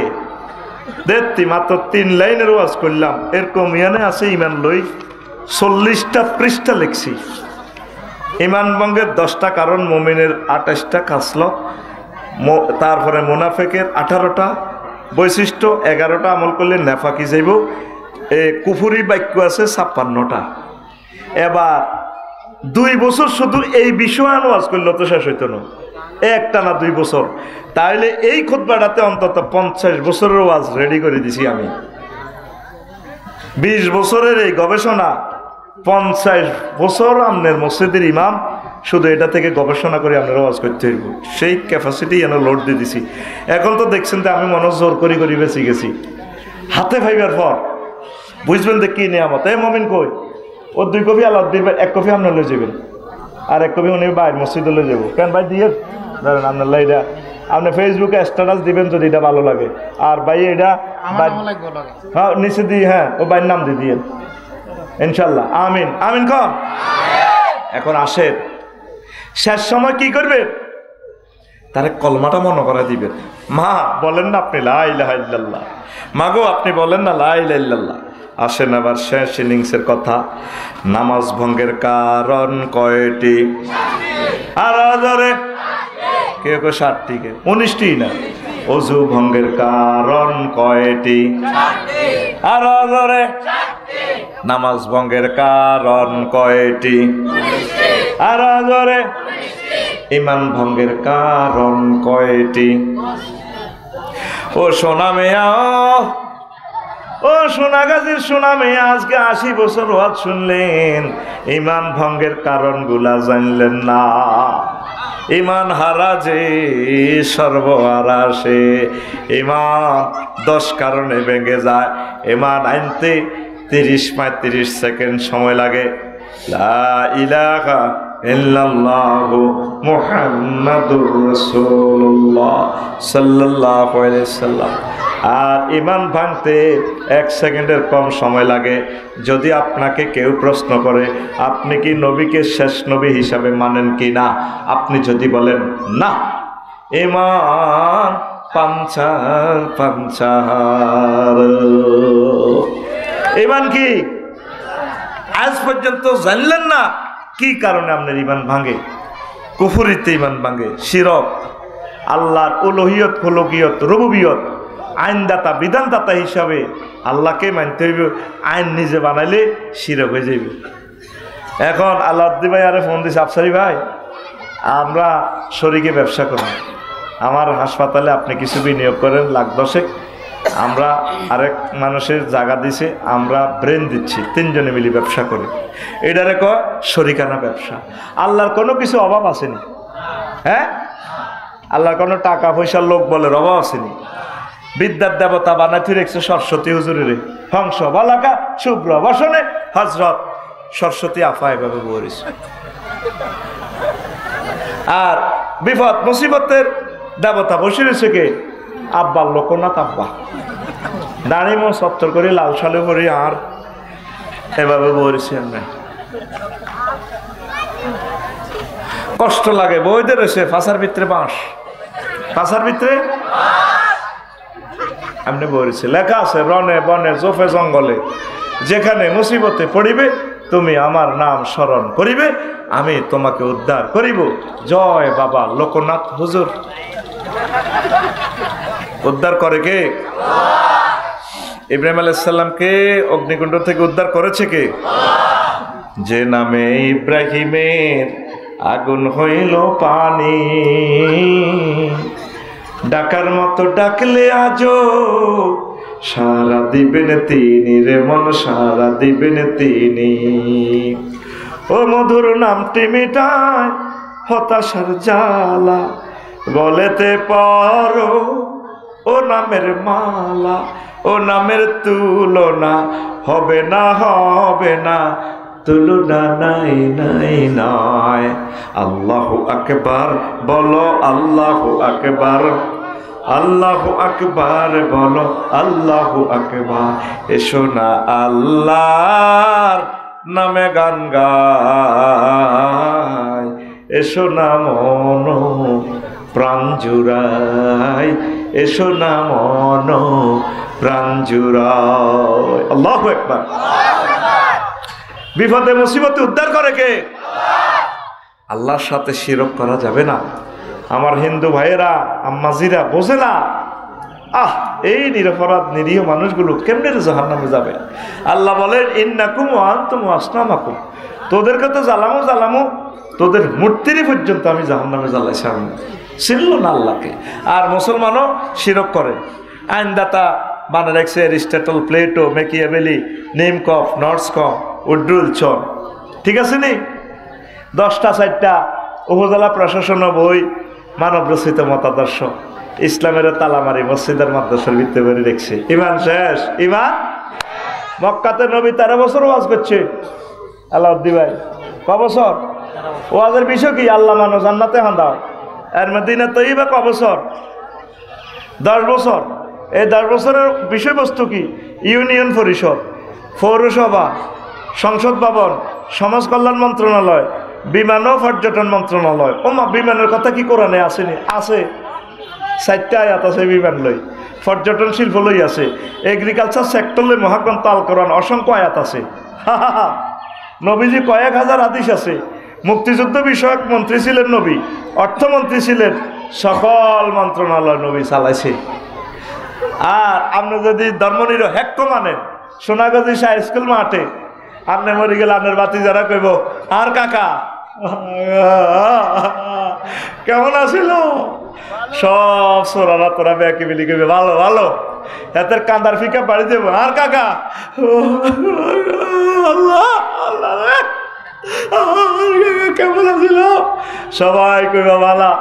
দেখতি, মাত্র 3 লাইনের ওয়াজ করলাম, এরকম ইয়ানে আছে ইমান লই 40টা পৃষ্ঠা লিখছি। ইমান ভঙ্গের 10টা কারণ, মুমিনের 28টা খাসলত, তারপরে মুনাফিকের 18টা বৈশিষ্ট্য, 11টা আমল করলে নেফাকি যাইব, কুফুরি বাক্য আছে 56টা। এবার 2 বছর শুধু এই বিষয় ওয়াজ করলে তো শেষ হইতো না, একটা না 2 বছর, তাহলে এই খুতবাটাতে অন্তত 50 বছরের ওয়াজ রেডি করে দিছি আমি। 20 বছরের এই গবেষণা, 50 বছর আপনার মসজিদের ইমাম শুধু এটা থেকে গবেষণা করে আপনার ওয়াজ করতে হইব, সেই ক্যাপাসিটি যেন লোড দিয়ে দিছি। এখন তো দেখছেন তো আমি মনে জোর করি বেঁচে গেছি, হাতে ফাইবার পর বুঝবেন যে কি নিয়ামত। এই মমিন কই, ও 2 কপি আল্লাহ দিবেন, 1 কপি আপনার লয়ে যাবেন, আর 1 কপি উনি বাইর মসজিদে লয়ে যাবো, কেন ভাই দিয়ে ধরেন আপনার লাইটা আপনি ফেসবুকে স্ট্যাটাস দিবেন যদি এটা ভালো লাগে, আর ভাই এটা হ্যাঁ নিচে দিয়ে, হ্যাঁ ও ভাইয়ের নাম দিয়ে দিয়ে ইনশাল্লাহ, আমিন আমিন কম। এখন আসেন শেষ সময় কি করবে, তারে কলমাটা মনে করা দিবেন। মা বলেন না আপনি লা ইলাহা ইল্লাল্লাহ, মাগো আপনি বলেন না লা ইলাহা ইল্লাল্লাহ। আসেন আবার শেষ ইনিংসের কথা, নামাজ ভঙ্গের কারণ কয়টি, আর ধরে কেউ 60টি, 19টি না অজু ভঙ্গের কারণ কয়টি? আর জোরে। নামাজ ভঙ্গের কারণ কয়টি? আর জোরে। ঈমান ভঙ্গের কারণ কয়টি? ও সোনা মেয়া, ও সোনাগাজীর সোনা মেয়া, আজকে 80 বছর ওয়াজ শুনলেন, ঈমান ভঙ্গের কারণগুলা জানলেন না। ঈমান হারা যে সর্বহারা সে। ঈমান 10 কারণে ভেঙে যায়। ঈমান আনতে 30-35 সেকেন্ড সময় লাগে। লা ইলাহা ইল্লাল্লাহু মুহাম্মাদুর রাসূলুল্লাহ সাল্লাল্লাহু আলাইহি সাল্লাম। আর ঈমান ভাঙতে 1 সেকেন্ডের কম সময় লাগে। যদি আপনাকে কেউ প্রশ্ন করে আপনি কি নবীকে শেষ নবী হিসাবে মানেন কি না, আপনি যদি বলেন না, ঈমান পাঞ্চার পাঞ্চার। ঈমান কি আজ পর্যন্ত জানলেন না? কি কারণে আপনার ঈমান ভাঙে? কুফরিতে ঈমান ভাঙে, শিরক, আল্লাহর উলুহিয়ত, খুলুকিয়ত, রুবুবিয়ত, আইনদাতা, বিধানদাতা হিসাবে আল্লাহকে মানতে হইব। আইন নিজে বানাইলে শিরক হয়ে যাইবে। এখন আল্লাহদ্দি ভাই আরে ফোন দিছে, আফসারি ভাই আমরা শরীকে ব্যবসা করি, আমার হাসপাতালে আপনি কিছু বিনিয়োগ করেন 1,10,000, আমরা আরেক মানুষের জায়গা দিছে, আমরা ব্রেন দিচ্ছি, 3 জনে মিলে ব্যবসা করি। এটারে কয় শরিকানা ব্যবসা। আল্লাহর কোনো কিছু অভাব আসেনি, হ্যাঁ? আল্লাহর কোনো টাকা পয়সার লোক বলে অভাব আসেনি। বিদ্যার দেবতা বানাইতে রেখেছে সরস্বতী হুজুরের, হংস বালাকা শুভ্র বসনে হজরত সরস্বতী আফা এভাবে বলিস। আর বিপদ মুসিবতের দেবতা বসে রয়েছে কে? আব্বার লোকনাথ আব্বা, দাঁড়িয়ে সত্তর করে লাল সালে করি আর এভাবে বলেছি। আমরা কষ্ট লাগে, বইদের রয়েছে ফাঁসার ভিতরে বাঁশ, ফাঁসার ভিতরে আপনি বলেছি, লেখা আছে রনে বনে জোফে জঙ্গলে, যেখানে মুসিবতে পড়িবে তুমি আমার নাম স্মরণ করিবে, আমি তোমাকে উদ্ধার করিব। জয় বাবা লোকনাথ হুজুর। উদ্ধার করে কে? ইব্রাহিম আলাইহিস সালামকে অগ্নিকুণ্ড থেকে উদ্ধার করেছে কে? যে নামে ইব্রাহিমের আগুন হইল পানি, ডাকার মতো ডাকলে আজো সারা দিবেন তিনি রে মন, সারা দিবেন তিনি। ও মধুর নামটি মিটায় হতাশার জ্বালা, বলেতে পারো ও নামের মালা, ও নামের তুলনা হবে না, হবে না, তুলনা নাই নাই নয়। আল্লাহু আকবার বলো, আল্লাহু আকবার, আল্লাহু আকবার বলো, আল্লাহু আকবার। এসো না আল্লাহর নামে গান গায়, এসো না মন প্রাণ জুড়াই, এসো না মন প্রাণ জুড়াই। আল্লাহু আকবার। বিপদে মুসিবতে উদ্ধার করে কে? আল্লাহর সাথে শিরক করা যাবে না। আমার হিন্দু ভাইয়েরা আম্মাজিরা বোঝে না, এই নিরপরাধ নিরীহ মানুষগুলো কেমনে জাহান্নামে যাবে? আল্লাহ বলেন ইন্নাকুম ওয়া আনতুম আসনামাকুম, তোদেরকে তো জ্বালামো জ্বালামো, তোদের মূর্তিরই পর্যন্ত আমি জাহান্নামে জ্বালাইছি। আমি চিনল না আল্লাহকে। আর মুসলমানও শিরক করে। আইনদাতা বানা রাখছে অ্যারিস্টটল, প্লেটো, মেকিয়াভেলি, নিমকফ, নর্সকফ, উড্রুল চন, ঠিক আছে নি? 10টা 4টা উপজেলা প্রশাসন বই, মানব রচিত মতাদর্শ, ইসলামের তালামারি মসজিদের মাদ্রাসার ভিত্তি করে রেখেছে। ইমান শেষ। ইমান মক্কাতে নবী 13 বছর ওয়াজ করছে। আল্লাহদ্দি ভাই ক বছর ওয়াজের বিষয় কি? আল্লাহ মানো, জান্নাতে হান্দাও। এর মদিনা তৈবা ক বছর? 10 বছর। এই 10 বছরের বিষয়বস্তু কি? ইউনিয়ন পরিষদ, পৌরসভা, সংসদ ভবন, সমাজ কল্যাণ মন্ত্রণালয়, বিমান ও পর্যটন মন্ত্রণালয়। ওমা, বিমানের কথা কি কোরআনে আসেনি? আছে, 4টা আয়াত আছে বিমান লই। পর্যটন শিল্প লই আছে, এগ্রিকালচার সেক্টর লই মহাগ্রন্থ আল কোরআন অসংখ্য আয়াত আছে। নবীজি কয়েক হাজার হাদিস আছে। মুক্তিযুদ্ধ বিষয়ক মন্ত্রী ছিলেন নবী, অর্থমন্ত্রী ছিলেন, সকল মন্ত্রণালয় নবী চালাইছে। আর আপনি যদি ধর্মনিরপেক্ষ মানেন, সোনাগাজী শাহ স্কুল মাঠে আপনি মরে গেলে আপনার বাতি যারা কইব আর কাকা কেমন আছিল, সব সোরারা তোরা ব্যাকে মিলি কইবে ভালো ভালো, এদের কান্দার ফিকা বাড়ি দেবো আর কাকা আল্লাহ আল্লাহ কেমন আছিল, সবাই কইবা ভালা।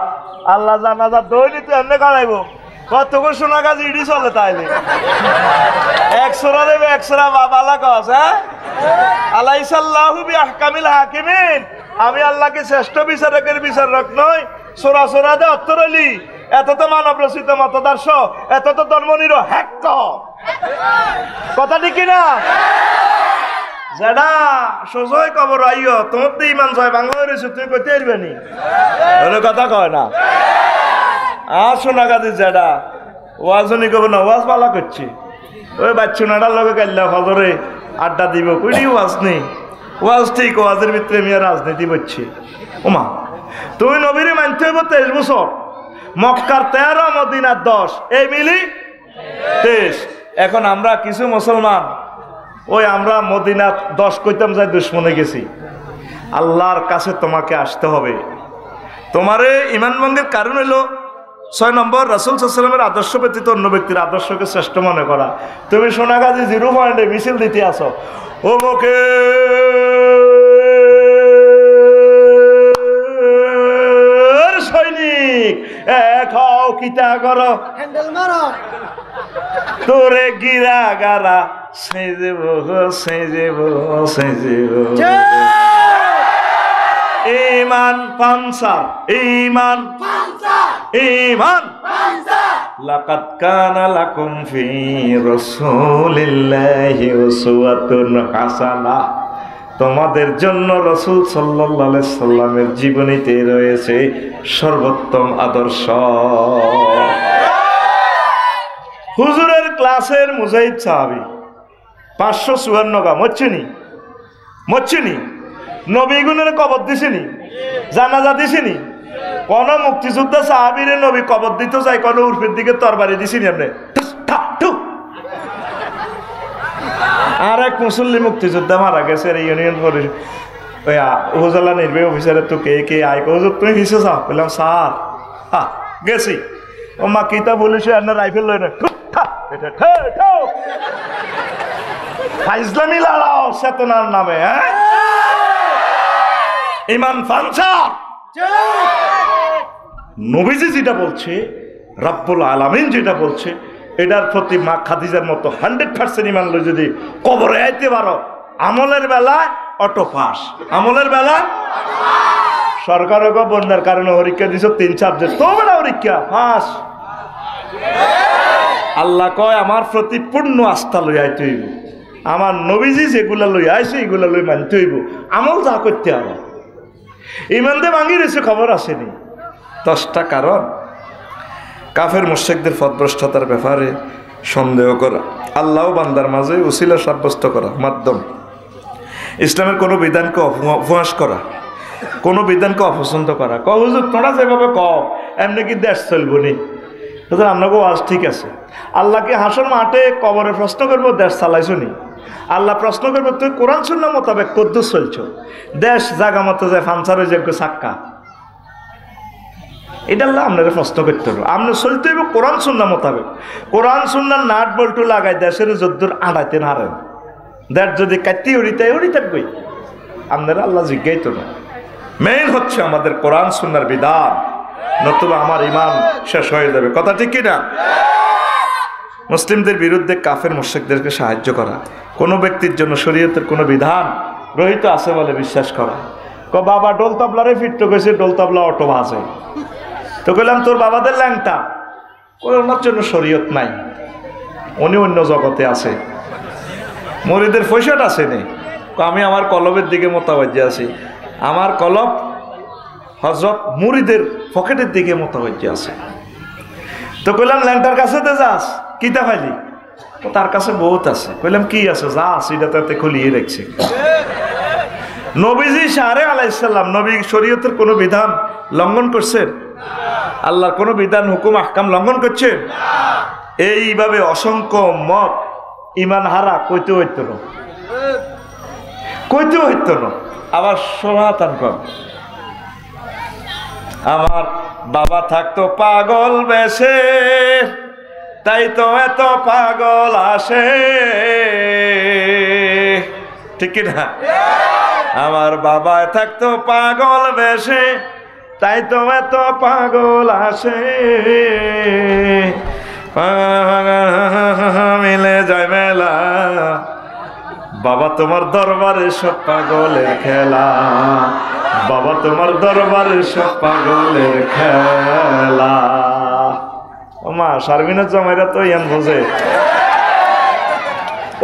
আল্লাহ জানাজা দৈনি তো এমনি কাড়াইব, কতক্ষণ সোনাগাজী ইডি চলে তাইলে একশোরা দেবে একশোরা বাবালা কস। হ্যাঁ আলাইসাল্লাহু বিআহকামিল হাকিমিন, আমি আল্লাহকে শ্রেষ্ঠ বিচারকের বিচারক নই। সোরা সোরা দে অত্তরলি, এত তো মানব রচিত মতদর্শ, এত তো ধর্মনিরপেক্ষ কথা ঠিক না? যেটা সোজই কবর আইও তোমার তো ইমান জয় বাংলা রয়েছে, তুই কইতে পারবে নি কথা কয় না। আর সোনাগাজী যেটা ওয়াজনি কব না, ওয়াজ পালা করছি ওই বাচ্চুনাটার লগে গাইলা ফজরে আড্ডা দিব, কইনি ওয়াজ নেই, ওয়াজ ঠিক, ওয়াজের ভিতরে আমি রাজনীতি করছি। ওমা তুই নবীরে মানতে হইব 23 বছর, মক্কার 13 মদিনার 10, এই মিলি 23। এখন আমরা কিছু মুসলমান ওই আমরা মদিনার 10 কইতাম যাই দুশ্মনে গেছি। আল্লাহর কাছে তোমাকে আসতে হবে। তোমারে ইমান ভঙ্গের কারণ হইল 6 নম্বর রাসূল সাল্লাল্লাহু আলাইহি ওয়াসাল্লামের আদর্শ ব্যতীত অন্য ব্যক্তির আদর্শকে শ্রেষ্ঠ মনে করা। তুমি সোনাগাজী 0 পয়েন্টে মিছিল দিতে আসো, ও মুখে সৈনিক খাও কিতা করো হ্যান্ডেল মারো তোরে গিরা গারা সেজেব সেজেব সেজেব ইমান পানসা ইমান পানসা ইমান পানসা লাকাদ কানা লাকুম ফি রাসূলিল্লাহি উসওয়াতুন হাসানাহ, তোমাদের জন্য রাসূল সাল্লাল্লাহু আলাইহি সাল্লামের জীবনীতে রয়েছে সর্বোত্তম আদর্শ। হুজুরের ক্লাসের মুজাহিদ সাহাবী 554 গা মরছেনি নবীগুণের কবর দিছেনি, জানাজা দিছেনি। কোন মুক্তিযোদ্ধা সাহাবীরে নবী কবর দিতে যায়, কোন উর্ফের দিকে তরবারি দিছেনি আপনি? আর এক মুসল্লি মুক্তিযোদ্ধা মারা গেছে ইউনিয়ন পরিষদ ওই উপজেলা নির্বাহী অফিসারের তো কে আয় হুজুর তুমি হিসে যাও, বললাম স্যার গেছি। ও মা কিতা বলিস রাইফেল লই না, ফাইজলামি লড়াও চেতনার নামে। হ্যাঁ ইমান ফানসা নবীজি যেটা বলছে, রাব্বুল আলামিন যেটা বলছে, এটার প্রতি মা খাদিজার মতো 100% ইমান লই যদি কবরে আইতে পারো, আমলের বেলা অটো পাস, আমলের বেলা সরকারও বন্যার কারণে পরীক্ষা দিছ 3 সাবজেক্ট, তো বেলা পরীক্ষা পাস। আল্লাহ কয় আমার প্রতি পূর্ণ আস্থা লই আইতে হইব, আমার নবীজি যেগুলা লই আইছে এগুলা লই মানতে হইব, আমল যা করতে হবে। ইমান দে ভাঙি রয়েছে খবর আসেনি। 10টা কারণ কাফের মুশরিকদের পথভ্রষ্টতার ব্যাপারে সন্দেহ করা, আল্লাহ বান্দার মাঝে উসিলা সাব্যস্ত করা মাধ্যম, ইসলামের কোনো বিধানকে অপহাস করা, কোনো বিধানকে অপছন্দ করা। হুজুর তোরা যেভাবে এমনি কি দেশ চলবো নি? হুজুর আপনাকে আজ ঠিক আছে, আল্লাহকে হাসর মাঠে কবরে প্রশ্ন করবো দেশ চালাইছো নি? আল্লাহ প্রশ্ন করবো তুই কোরআন সুন্নাহ মোতাবেক কদ্দুস চলছো, দেশ জাগা মতো যায় ফানসার হয়ে যাবে সাক্কা। এটা আল্লাহ আপনাকে প্রশ্ন করতে হবে। আপনি চলতে হইব কোরআন সুন্নাহ মোতাবেক, কোরআন সুন্নাহ নাট বল্টু লাগাই দেশের যদ্দুর আড়াইতে হারেন, দেশ যদি কাটতে উড়ি থাকবই আপনারা আল্লাহ জিজ্ঞাই তো না। মেইন হচ্ছে আমাদের কোরআন সুন্নাহর বিধান, নতুবা আমার ইমান শেষ হয়ে যাবে। কথা ঠিক কিনা? মুসলিমদের বিরুদ্ধে কাফের মুশরিকদেরকে সাহায্য করা, কোনো ব্যক্তির জন্য শরীয়তের কোনো বিধান রহিত আছে বলে বিশ্বাস করা। বাবা ডোল তবলারে ফিট করেছে, ডোল তবলা অটো ভাসে, তো কইলাম তোর বাবাদের ল্যাংটা, ওনার জন্য শরীয়ত নাই, উনি অন্য জগতে আছে, মুরিদের পয়সাট আছে নেই। আমি আমার কলবের দিকে মোতাবাজ্য আছি, আমার কলব হযরত মুরিদের পকেটের দিকে মোতাবাজ্য আছে। তো কইলাম ল্যাংটার কাছে তো যাস, কিতা পাইলি? তার কাছে বহুত আছে। কইলাম কি আছে? যা আছে এটা তাতে খুলিয়ে রাখছে। নবীজি সারে আলাইহিস সালাম নবী শরীয়তের কোনো বিধান লঙ্ঘন করছেন? আল্লাহর কোনো বিধান হুকুম আহকাম লঙ্ঘন করছে? এইভাবে অসংখ্য মত ইমান হারা কইতে হইতো না, কইতে হইতো না। আবার সনাতন কর, আমার বাবা থাকতো পাগল বেশে, তাই তো এত পাগল আসে, ঠিক না? আমার বাবা থাকতো পাগল বেশে, তাই তো এত পাগল আসে, মিলে যায় মেলা, বাবা তোমার দরবারে সব পাগলের খেলা, বাবা তোমার দরবারে সব পাগলের খেলা। ও মা শারমিনের জামাইরা তো ইয়ান বোঝে,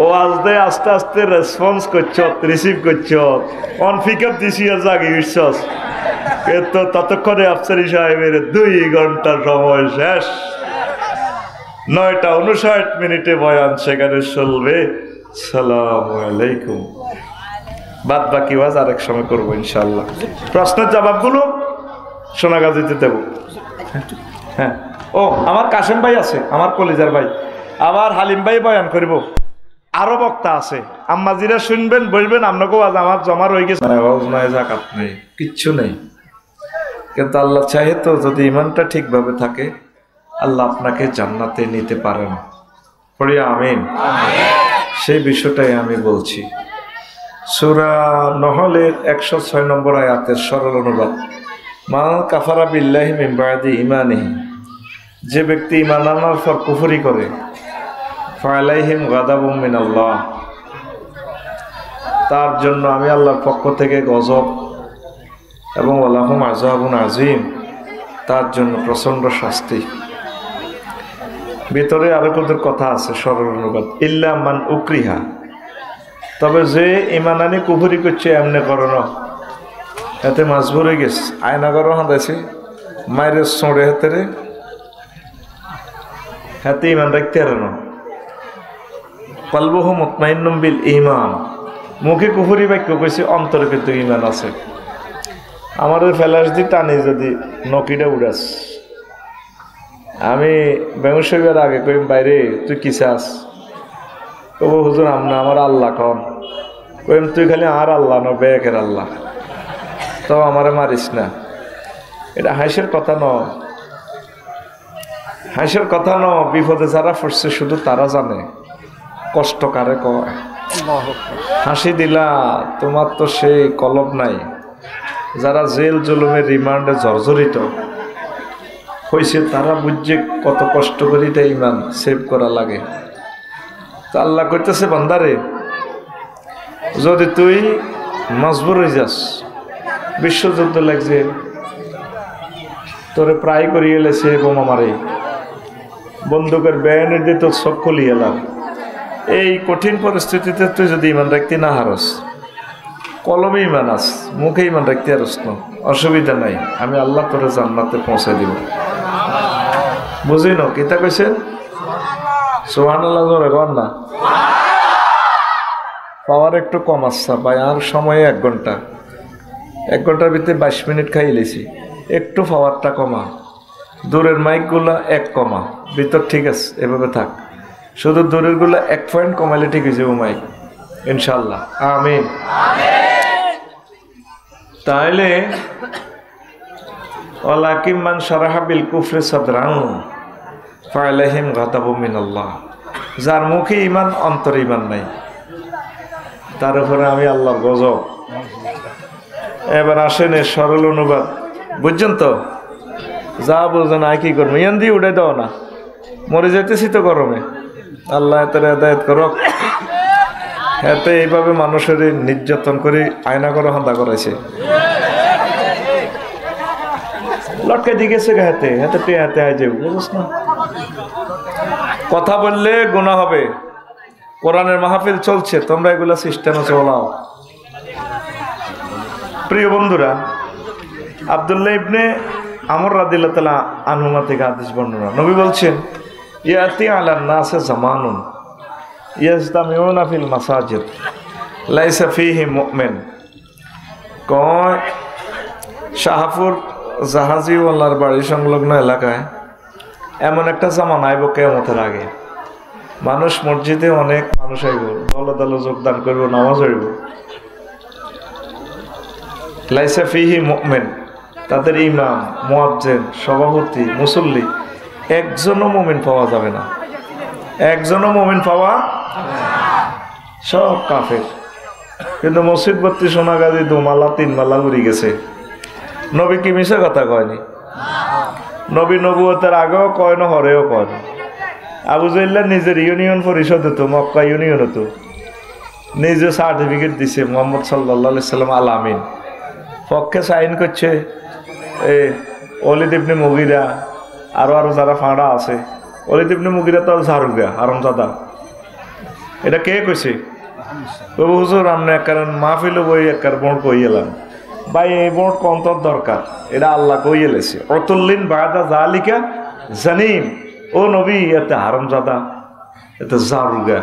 ও আজকে আস্তে আস্তে রেসপন্স করছো, রিসিভ করছো, অন পিক আপ দিছি আর জাগি উঠছস, তো ততক্ষণে আফসারি সাহেবের 2 ঘন্টার সময় শেষ। 9:59 বয়ান সেখানে চলবে। সালামু আলাইকুম। বাদ বাকি ওয়াজ আরেক সময় করবো ইনশাল্লাহ। প্রশ্নের জবাবগুলো সোনাগাজীতে দেব। হ্যাঁ, ও আমার কাশেম ভাই আছে, আমার কলিজার ভাই, আবার হালিম ভাই বয়ান করব, আরো বক্তা আছে, আম্মাজিরা শুনবেন, বলবেন আপনাকেও আজ আমার জমা রয়ে গেছে, জাকাত নেই, কিচ্ছু নেই, কিন্তু আল্লাহ চাহে তো যদি ইমানটা ঠিকভাবে থাকে আল্লাহ আপনাকে জান্নাতে নিতে পারেন। পড়ি আমিন। সেই বিষয়টাই আমি বলছি। সূরা নহলের 106 নম্বর আয়াতের সরল অনুবাদ, মান কাফারা বিল্লাহি মিন বাদি ঈমানিহি, যে ব্যক্তি ঈমান আনার পর কুফরি করে, ফালাইহিম গাদাবুম মিনাল্লাহ, তার জন্য আমি আল্লাহর পক্ষ থেকে গজব, এবং ওয়ালাহুম আযাবুন আযীম, তার জন্য প্রচণ্ড শাস্তি। ভিতরে আরো কত কথা আছে, সরল অনুবাদ, ইল্লা মান উকরিহা, তবে যে ঈমান আনি কুফরি করছে এমনি করো না, এতে মাজবুর হয়ে গেছে, আয়নাগরও হাঁদাইছে, মায়ের সোঁড়ে হাতেরে হাতে ঈমান রাখতে আর না, কলবুহু মুতমাইন্নুম বিল ঈমান, মুখে কুফরি বাক্য কইছে, অন্তরে কিন্তু ঈমান আছে। আমাদের ফেলাস দি টানি যদি নকিটা উড়াস, আমি বেঙ্গসইবার আগে কইম বাইরে তুই কি চাস, কব হুজুর আমনা আমার আল্লাহ কন, কইম তুই খালি আর আল্লাহ ন বেকের আল্লাহ, তো আমারে মারিস না। এটা হাসির কথা ন, হাসির কথা ন, বিপদে যারা পড়ছে শুধু তারা জানে কষ্ট কারে কয়। হাসি দিলা তোমার তো সেই কলব নাই, যারা জেল জুলুমের রিমান্ডে জর্জরিত হয়েছে তারা বুঝছে কত কষ্ট করি তাই ইমান সেভ করা লাগে। তো আল্লাহ করতেছে, বান্দারে যদি তুই মজবুর হয়ে যাস, বিশ্বযুদ্ধ লাগছে, তোরে প্রায় করিয়ে এলেছে বোমা মারে, বন্দুকের ব্যানের দিয়ে তোর চোখ খুলিয়ে এলাম, এই কঠিন পরিস্থিতিতে তুই যদি ইমান রাখতে না হারস, কলমে ইমান আস, মুখে ইমান রাখতে হারস না, অসুবিধা নাই, আমি আল্লাহ তোরে জান্নাতে পৌঁছে দিব। বুঝি ন কিতা কইছেন? সুবহানাল্লাহ, জোরে কর না। পাওয়ার একটু কম আসছে ভাই, আর সময় 1 ঘন্টা, 1 ঘন্টার ভিতরে 22 মিনিট খাই লেছি, একটু পাওয়ারটা কমা, দূরের মাইকগুলা 1 কমা, ভিতর ঠিক আছে, এভাবে থাক, শুধু দূরের গুলা 1 পয়েন্ট কমাইলে ঠিক হয়ে যাবো মাইক ইনশাল্লাহ। আমিন। তাহলে ওয়ালাকিন মান শারাহা বিল কুফরি সাদরান ফালাইহিম গাদাবুম মিনাল্লাহ, যার মুখে ঈমান অন্তরে ঈমান নাই, তার উপরে আমি আল্লাহর গজব। এবার আসেন এর সরল অনুবাদ, বুঝছেন তো? যা বুঝেন আর কি করবো, ইয়ান দিয়ে উঠে দাও না, মরে যেতেছি তো গরমে, আল্লাহ এত হেদায়েত করক। এতে এইভাবে মানুষের নির্যাতন করে আয়না করে হত্যা করেছে, লটকে দিয়ে গেছে হাতে হাতে পেয়ে হাতে আয় যাবে, বুঝছ না? কথা বললে গুনাহ হবে, কোরআনের মাহফিল চলছে, তোমরা এগুলা সিস্টেমে চলাও। প্রিয় বন্ধুরা, আব্দুল্লাহ ইবনে আমর রাদিয়াল্লাহু তাআলা আনহুমা থেকে হাদিস বর্ণনা, নবী বলছেন, ইয়াতি আলান নাসে জামানুন ইয়াজতামিউনা ফিল মাসাজিদ লাইসা ফীহি মুমিন। কয় শাহপুর জাহাজিওয়ালার বাড়ি সংলগ্ন এলাকায় এমন একটা জামানা আইব কিয়ামতের আগে, মানুষ মসজিদে অনেক মানুষ আইব, দলে দলে যোগদান করব, নামাজ হইব, লাইসা ফিহি মুমিন, তাদের ইমাম, মুয়াজ্জিন, সভাপতি, মুসল্লি একজনও মুমিন পাওয়া যাবে না, একজনও মুমিন পাওয়া, সব কাফের। কিন্তু মসজিদ ভর্তি সোনাগাজী 2 মালা 3 মালা উড়ি গেছে। নবী কি মিশা কথা কয়নি? নবী নবুয়তের আগেও কয় না, হরেও কয় না। আবু জাহল নিজের ইউনিয়ন পরিষদ হতো, মক্কা ইউনিয়ন হতো, নিজে সার্টিফিকেট দিছে মুহাম্মদ সাল্লাল্লাহু আলাইহি সাল্লাম আল আমিন, পক্ষে সাইন করছে ওয়ালিদ ইবনে মুগিরা, আরো যারা ফাঁড়া আছে। ওয়ালিদ ইবনে মুগিরা তো ঝাড়ুগা হারামজাদা। এটা কে কইছে? তবু হুজুর আমনে কারণ মাহফিল বই একবার বোর্ড কই এলাম ভাই, এই বোর্ড কন্তর দরকার, এটা আল্লাহ কই এলেছে। অতুল্লিন বাদা জালিকা জানিম, ও নবী এতে হারামজাদা, এতে ঝাড়ুগা,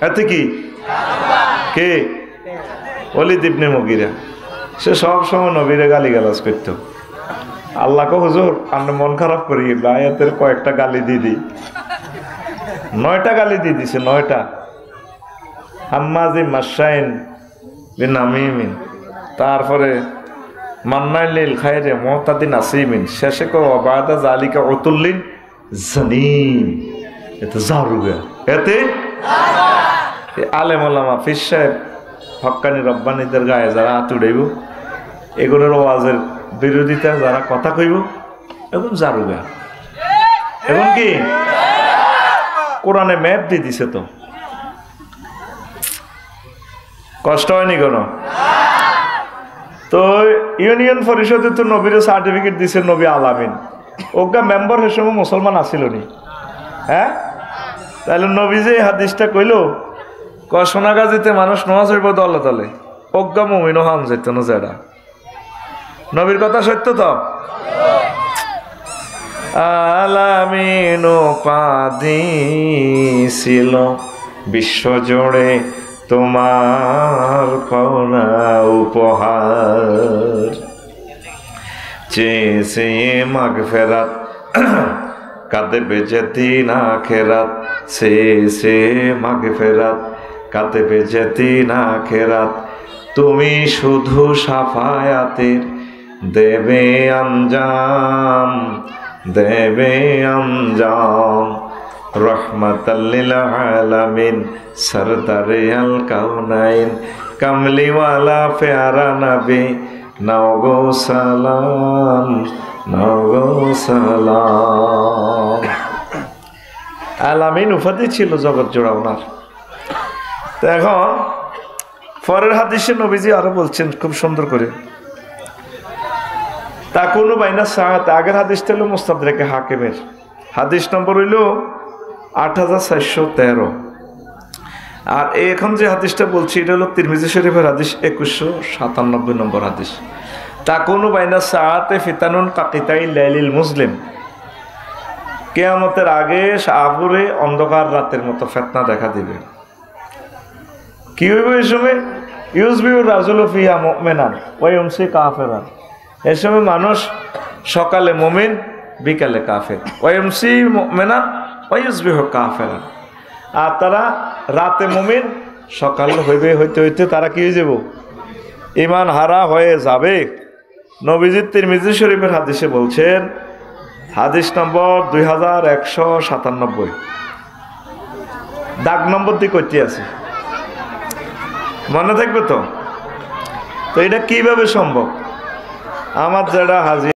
এতে কি কে? ওয়ালিদ ইবনে মুগিরা। সে সব সময় নবীরে গালিগালাজ করত। আল্লাহকে হুজুর আপনি মন খারাপ করি, আয়াতের কয়েকটা গালি দিয়ে দিই। 9টা গালি দিয়ে দিছে, 9টা। হাম্মাজি মাশাইন বিন আমিমিন, তারপরে মান্নাইল খায়রে মুতাদিন আসিমিন, শেষে কো বাদা জালিকা উতুল্লিন জানিম, এতে জারুগা, এতে আলেম ওলামা ফির সাহেব হক্কানি রব্বানিদের গায়ে যারা হাত উড়াইব, এগুলোর ওয়াজের বিরোধিতা যারা কথা কইব, এখন জারুগা। এখন কি কোরআনে ম্যাপ দিয়ে দিছে, তো কষ্ট হয়নি কেন? তো ইউনিয়ন পরিষদে তো নবীর সার্টিফিকেট দিছে নবী আল আমিন, ওগা মেম্বার হিসেবে মুসলমান আসিল নি? হ্যাঁ, তাহলে নবী যে হাদিসটা কইল সোনাগাজীতে মানুষ নামাজ হইব দলে দলে, অজ্ঞা মুমিন হাম যেত না, যেটা নবীর কথা সত্য তো। আলামিন পাদিছিল বিশ্বজুড়ে তোমার পাওনা উপহার, চেয়েছে মাগফিরাত কাঁদবে যেদিন আখিরাত, চেয়েছে মাগফিরাত কাঁদবে যেদিন আখিরাত, তুমি শুধু সাফায়াতের দেবে আঞ্জাম, দেবে আঞ্জাম। রহমাতাল লিল আলামিন সরদারে আল কাউনাইন, কামলিওয়ালা প্যারা নবী, নাও গো সালাম, নাও গো সালাম। আলামিন উপাধি ছিল জগৎ জোড়া ওনার। তো এখন পরের হাদিসে নবীজি আরো বলছেন খুব সুন্দর করে, তা কোনো বাইনা সাত। আগের হাদিসটা হলো মুস্তাদরাকে হাকিমের, হাদিস নম্বর হইল 8413। আর এখন যে হাদিসটা বলছি এটা হলো তিরমিজি শরীফের হাদিস 2197 নম্বর হাদিস। তা কোনো বাইনা সাতে ফিতানুন কাকিতাই লাইলিল মুসলিম, কিয়ামতের আগে শাহপুরে অন্ধকার রাতের মতো ফিতনা দেখা দিবে। কি হইব এই সময়? ইউজবিউ রাজুলু ফিহা মুমিনান ওয়া ইউমসি কাফিরান, এই সময় মানুষ সকালে মুমিন বিকালে কাফের, ওয়া ইউমসি মুমিনান ওয়া ইউজবিহু কাফিরান। আর তারা রাতে মুমিন, সকাল হইবে হইতে হইতে তারা কি হয়ে যাব? ঈমান হারা হয়ে যাবে। নবীজি তিরমিজি শরীফের হাদিসে বলছেন, হাদিস নম্বর 2197, দাগ নম্বর দিয়ে কইতে আছে, মনে থাকবে তো? তো এটা কিভাবে সম্ভব? আমার যারা হাজির